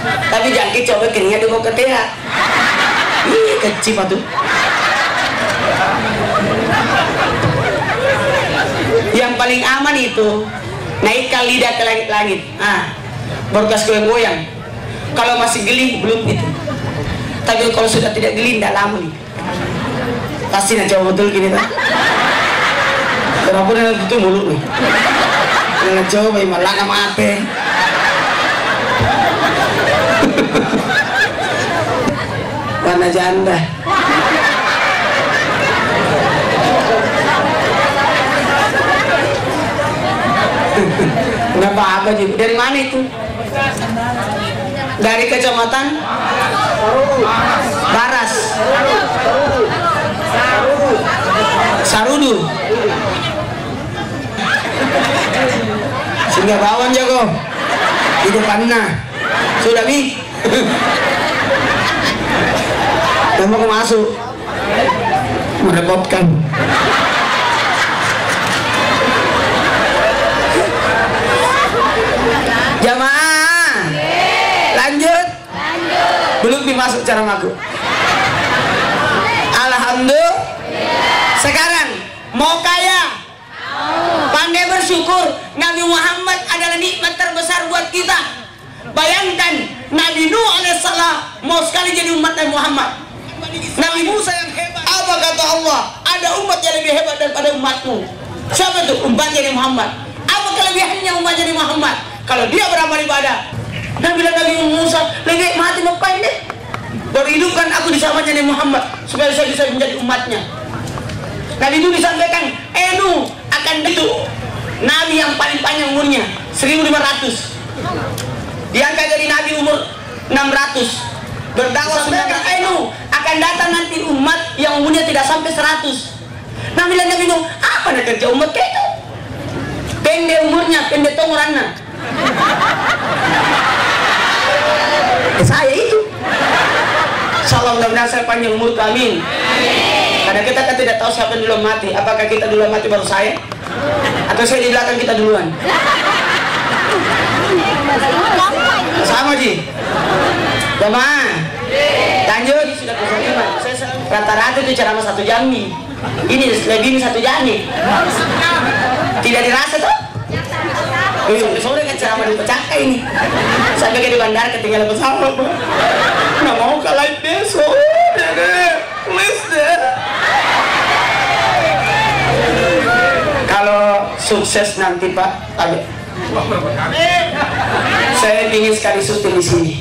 Tapi jangan coba keringat dibawa ke TH. Ih, kecil tuh. Yang paling aman itu naikkan lidah ke langit-langit. Berkas goyang-goyang. Kalau masih geli belum itu. Tapi kalau sudah tidak geli tidak lama nih. Pasti nak coba betul gini tak? Kenapa dia itu mulut nih? Nak coba malah nama apa? Warna janda. Kenapa apa juga? Dari mana itu? Dari kecamatan Baras, Sarudu, Singgah Bawang jago di depannya. Sudah bi? Dan mau masuk merepotkan. Jamaah, lanjut. Belum dimasuk cara ngaku. Alhamdulillah. Sekarang mau kaya, pandai bersyukur. Nabi Muhammad adalah nikmat terbesar buat kita. Bayangkan Nabi Nuh alaihissalam mau sekali jadi umat Nabi Muhammad. Nabi Musa yang hebat. Apa kata Allah? Ada umat yang lebih hebat daripada umatmu. Siapa itu? Umatnya Nabi Muhammad. Apa kelebihannya umatnya Nabi Muhammad? Kalau dia beramal ibadah. Nabi Musa lagi mati mau pendek. Baru hidupkan aku di zamannya Nabi Muhammad supaya saya bisa menjadi umatnya. Nabi itu disampaikan, Nuh akan itu Nabi yang paling panjang umurnya 1500. Diangkat dari Nabi umur 600. Berdakwah sampaikan, Nuh akan datang nanti umat yang umurnya tidak sampai 100. Nabi bingung, apa nak kerja umat itu? Pendek umurnya, pendek tongorannya. Saya itu. Salam mudah-mudahan saya panjang umur, amin. Karena kita kan tidak tahu siapa yang duluan mati. Apakah kita duluan mati baru saya? Atau saya di belakang kita duluan? Sama Ji. Jamaah. Lanjut. Sudah rata-rata itu ceramah 1 jam nih. Ini lebih 1 jam nih. Tidak dirasa tuh? Sore kan ceramah di Pecaka ini. Sampai ke di bandara ketinggalan pesawat. Nggak mau kalah besok. Please deh. Kalau sukses nanti Pak, saya ingin sekali syuting di sini.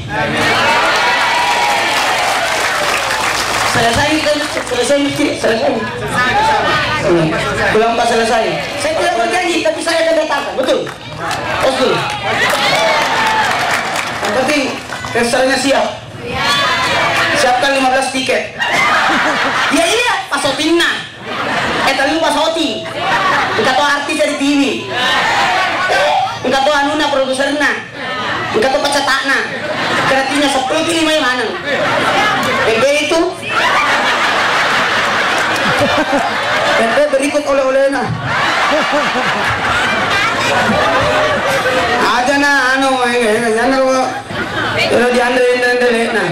Selesai selesai. Belum pas selesai. Saya tidak berjanji, tapi saya akan datangkan, betul. Betul. Yang penting restorannya siap. Siapkan 15 tiket. Iya, Pak Sotimna. Tadi Pak Soti. Kita tahu artis dari TV. Kita tahu anuna produserna. Kita tahu pencetakna. Kreatinya 10 pilih mana? BB itu. BB berikut oleh-olehna. Aja na kalau diandalin nah.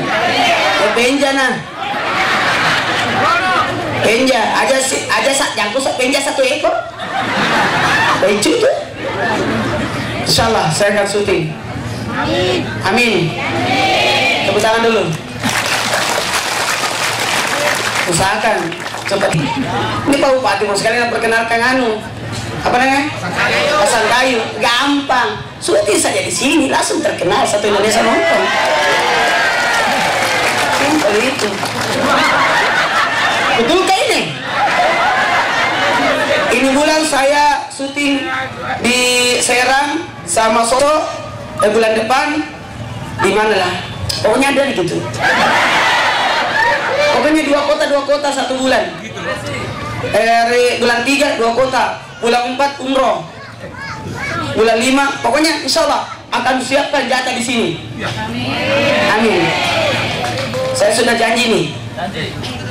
Penja nah. Penja aja jangkau penja 1 ekor. Lucu tuh. Insyaallah saya akan syuting. Amin. Tepuk tangan dulu. Usahakan cepat. Ini Pak Bupati mau sekalian perkenalkan apa namanya? Pasang kayu. Gampang. Syuting saja di sini langsung terkenal, satu Indonesia nonton. Simple itu. Betul kayak ini? Ini bulan saya syuting di Serang sama Solo. Bulan depan di mana lah? Pokoknya ada gitu. Pokoknya dua kota 1 bulan. Bulan 3 2 kota, bulan 4 umroh, bulan 5 pokoknya insya Allah akan siapkan jatah di sini. Amin. Saya sudah janji nih.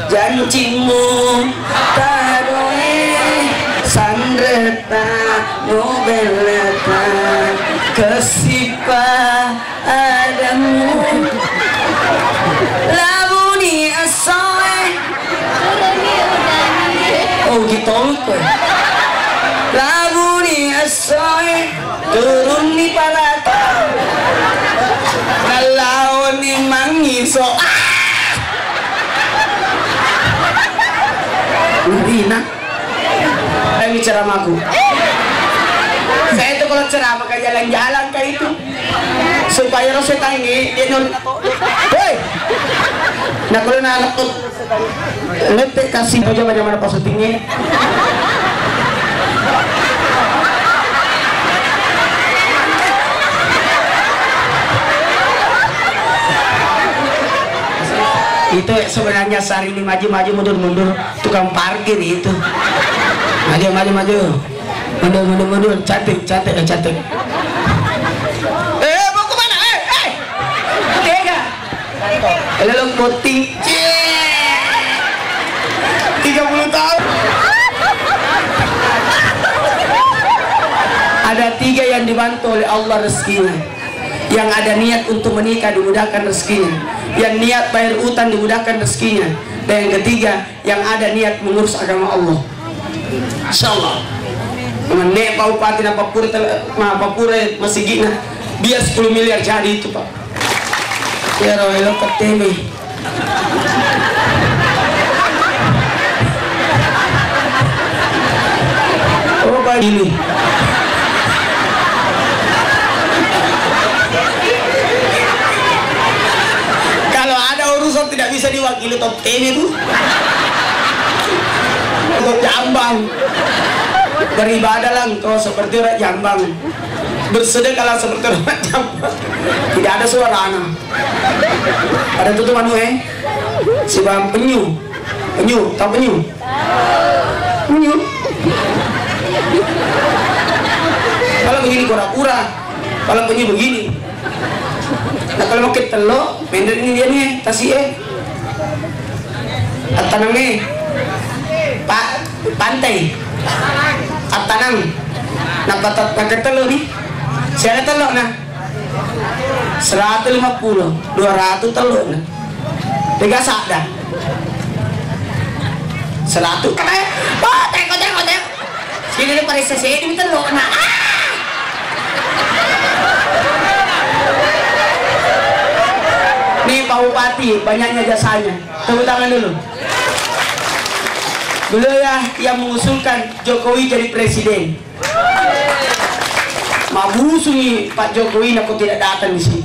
Janjimu taroe sandreta nobeleta kesipa adamu labuni asoe. Oh gitu kok. Labuni asoe turun di palata kalau ni mangiso Lina saya bicara sama aku. Saya itu kalau ceramah kayak jalan-jalan kayak itu supaya Rasul tangi dia nurin aku. Hei, nah kalau anak tuh letek kasih aja bagaimana positifnya. Itu sebenarnya sehari ini maju mundur tukang parkir itu. Maju mundur cantik. Mau kemana? Tega lalu putih 30 tahun. Ada 3 yang dibantu oleh Allah rezekinya. Yang ada niat untuk menikah dimudahkan rezekinya, yang niat bayar utang dimudahkan rezekinya, dan yang ketiga yang ada niat mengurus agama Allah. Insyaallah. Menek Pak Bupati na Papure masih gina biar 10 miliar jadi itu Pak. Ya roh keteme. Oh begini. Tidak bisa diwakili top 10 itu. Top Jambang beribadah lah engkau seperti orang Jambang, bersedekahlah seperti orang Jambang. Tidak ada suara anak. Ada tutup manu si bang penyu tahu penyu. Kalau begini kura-kura, kalau penyu begini. Nah kalau mau kita telur, pendek ini dia nih, tasih Atanang nih, pantai, Atanang, nah pakai telur nih, saya telur nah, 150, 200 telur nah, 3 sak dah, 100 kan tengok, sini nih parisa saya ini telur nah. Nih Pak Bupati, banyaknya jasanya. Tepuk tangan dulu. Beliau ya yang mengusulkan Jokowi jadi presiden. Mabusu nih Pak Jokowi aku tidak datang di sini.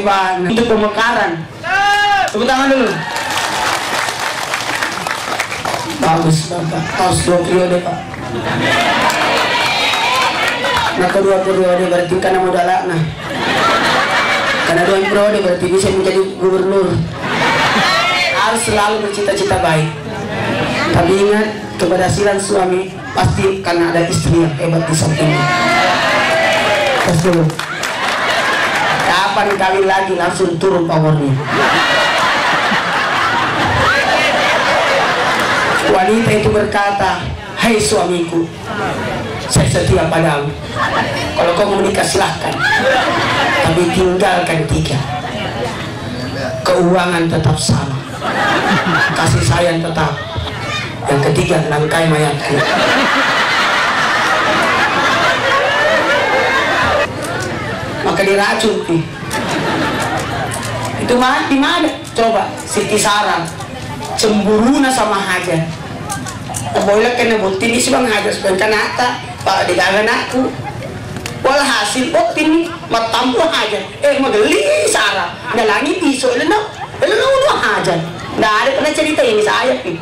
Bang, untuk pemekaran. Tepuk tangan dulu. Bagus Bapak, tos 2 periode Pak. Nah kedua periode berarti karena modal nah. Karena 2 periode berarti bisa menjadi gubernur. Harus selalu bercita-cita baik. Tapi ingat keberhasilan suami pasti karena ada istri yang hebat di sampingnya. Tos dulu. Kapan kali lagi langsung turun powernya. Wanita itu berkata, "Hai suamiku, saya setia padamu. Kalau kau mau menikah silahkan, tapi tinggalkan 3. Keuangan tetap sama, kasih sayang tetap. Yang ketiga, nangkai mayatku." Maka diracun nih. Itu mati mana? Coba Siti Sarang cemburuna sama Hajar. Boleh kena bukti ini sih bang Hajar sebenarnya nata Pak digangan aku. walhasil otin matampo aja mageli Sarah nalangi piso elena aja nggak ada pernah cerita yang saya nih.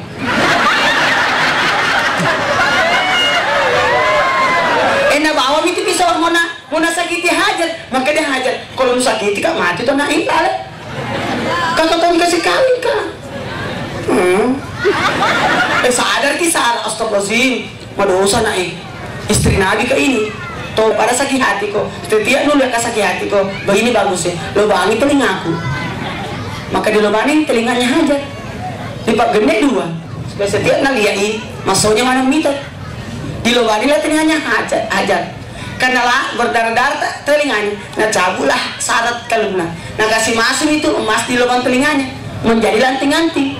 Nabawa itu pisau mau sakiti hajat maka dia hajat kalau sakiti kak mati tuh naik kali kakak kau dikasih kawin kak sadar kisah astagfirullahaladzim madosa naik istri nabi ke ini tuh pada sakit hati kok setiap lu lihat sakit hati kok begini bagus ya lobangi telingaku maka dilobanin telinganya hajat lipat gede dua supaya setiap naliai masuknya mana mitat dilobani lah telinganya hajat karena lah berdarah-darah telinganya nah cabulah syarat kalungnya nah kasih masuk itu emas di lubang telinganya menjadi lanting-lanting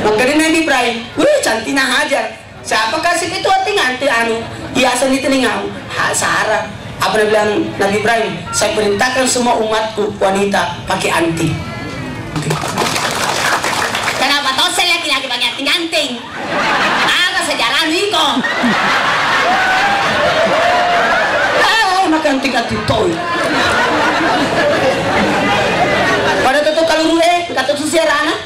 maka dia Nabi Ibrahim wih cantiknya hajar siapa kasih itu anting-anting hiasan di telingamu Sarah apa dia bilang Nabi Ibrahim saya perintahkan semua umatku wanita pakai anting kenapa tau saya laki-laki pakai anting-anting apa sejarah Niko makan tingkat titoy pada tutup kalau kata susirana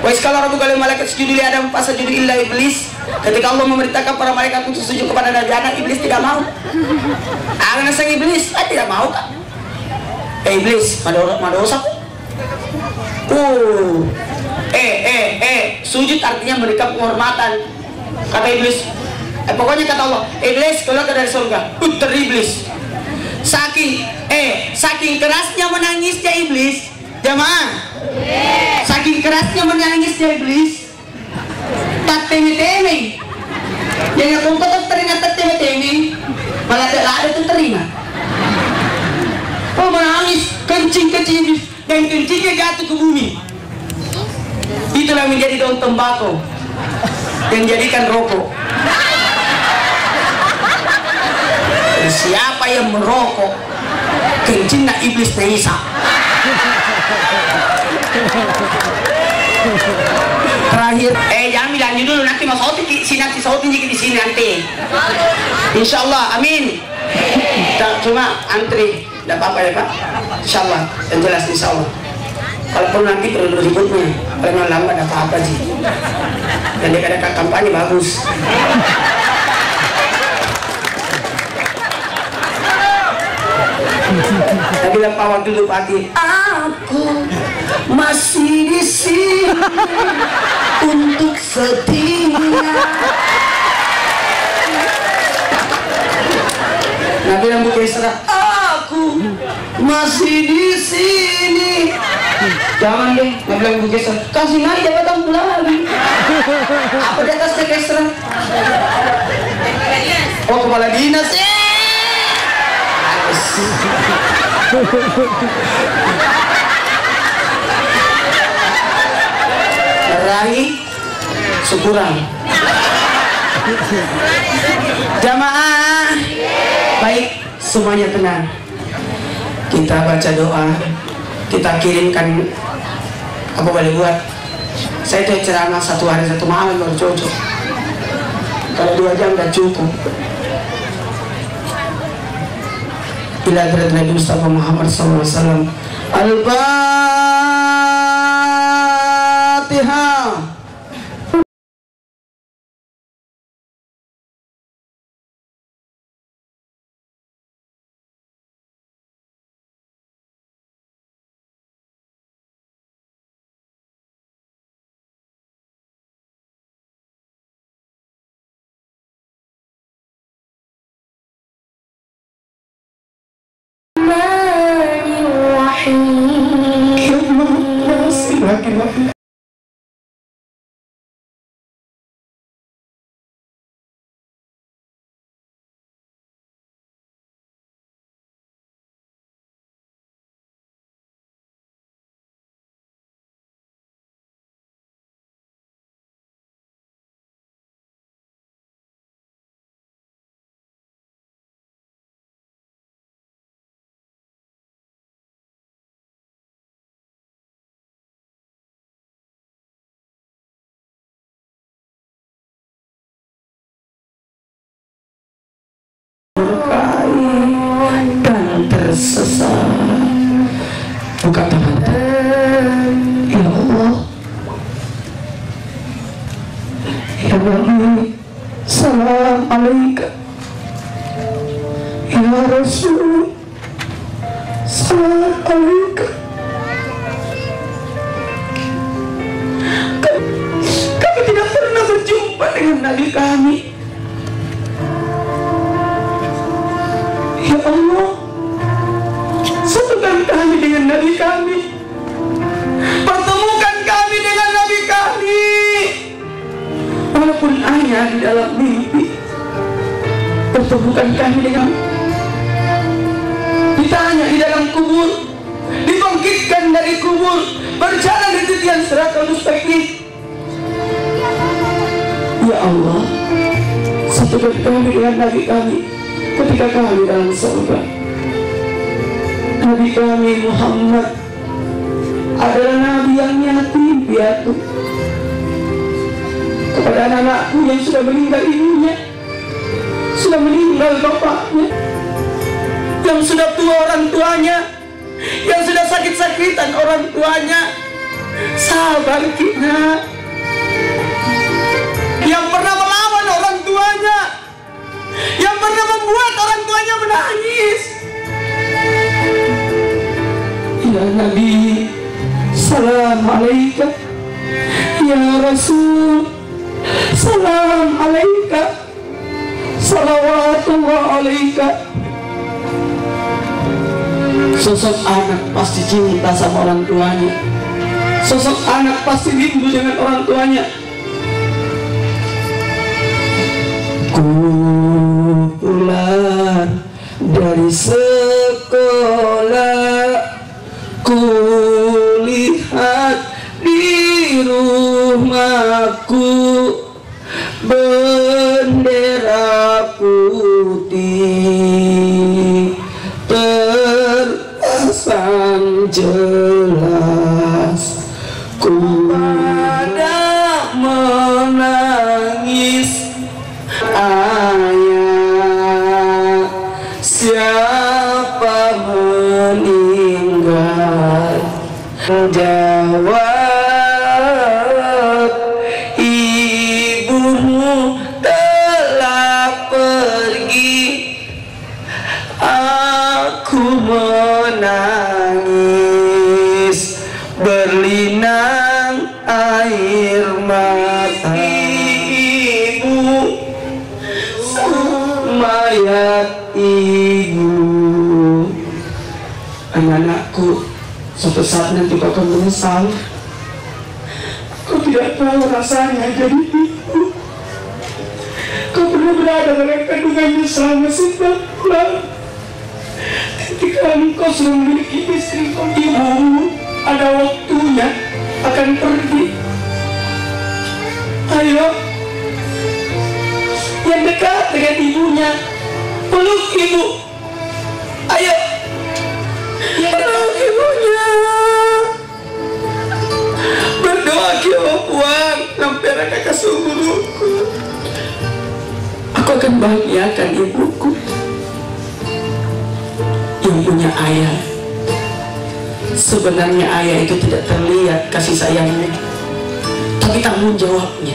wais kalau Rabu kali malaikat sujud li Adam pas sujud illa iblis ketika Allah memerintahkan para malaikat untuk sujud kepada Nabi Adam iblis tidak mau karena sang iblis tidak mau kak iblis madosa sujud artinya memberikan penghormatan kata iblis pokoknya kata Allah iblis keluar dari surga iblis saking kerasnya menangisnya iblis jamaah saking kerasnya menangisnya iblis tak teme-teme yang aku tetap teringat tak teme-teme malah tidak ada tuh teringat menangis kencing iblis dan kencingnya jatuh ke bumi itulah menjadi daun tembakau yang jadikan rokok. Siapa yang merokok kencing nak iblis Isa terakhir jangan bilangin dulu nanti mau sautin nanti sautin di sini nanti insyaallah amin cuma antri tidak apa-apa ya Pak insyaallah yang jelas insyaallah kalaupun nanti perlu ributnya kalau lambat tidak apa-apa sih dan dia ada kampanye bagus tapi lepas waktu itu pagi aku masih di sini untuk setia Nabi yang buka Isra aku masih di sini jangan deh Nabi yang buka Isra kasih naik dia datang lagi apa di atas ke Isra kepala dinas raih syukuran jamaah baik semuanya tenang kita baca doa kita kirimkan apa boleh buat saya itu ceramah 1 hari 1 malam baru cocok kalau 2 jam udah cukup ila hadrat Nabi Mustafa Muhammad SAW Al-Fatihah. Laki-laki dengan Nabi kami. Ya Allah, satukan kami dengan Nabi kami. Pertemukan kami dengan Nabi kami. Walaupun hanya di dalam mimpi, pertemukan kami dengan. Ditanya di dalam kubur, dibangkitkan dari kubur, berjalan di titian siratal mustaqim. Ya Allah, satukan kami dengan Nabi kami ketika kami dalam surga. Nabi kami Muhammad adalah Nabi yang yatim piatu. Kepada anak-anakku yang sudah meninggal ibunya, sudah meninggal bapaknya, yang sudah tua orang tuanya, yang sudah sakit-sakitan orang tuanya, sabar kita. Yang pernah melawan orang tuanya, yang pernah membuat orang tuanya menangis. Ya Nabi, salam alaika. Ya Rasul, salam alaika. Salawatullah alaika. Sosok anak pasti cinta sama orang tuanya. Sosok anak pasti rindu dengan orang tuanya. Ku pulang dari sekolah, ku lihat di rumahku bendera putih terpasang jelas. Ku pada menangis, ayah, siapa meninggal? Jawab, ibumu telah pergi. Aku menangis, berlinang air mata. Ibu, mayat ibu. Anak-anakku, suatu saat nanti kau akan menyesal. Kau tidak tahu rasanya jadi ibu. Kau pernah berada dalam kandungannya selama 9 bulan. Ketika engkau sudah memiliki istri, ibumu ada waktunya akan pergi. Ayo, yang dekat dengan ibunya, peluk ibu. Ayo, yang peluk ibunya. Berdoa kiamat puang sampai raka sungguhku. Aku akan bahagiakan ibuku yang punya ayah. Sebenarnya ayah itu tidak terlihat kasih sayangnya, tapi tanggung jawabnya.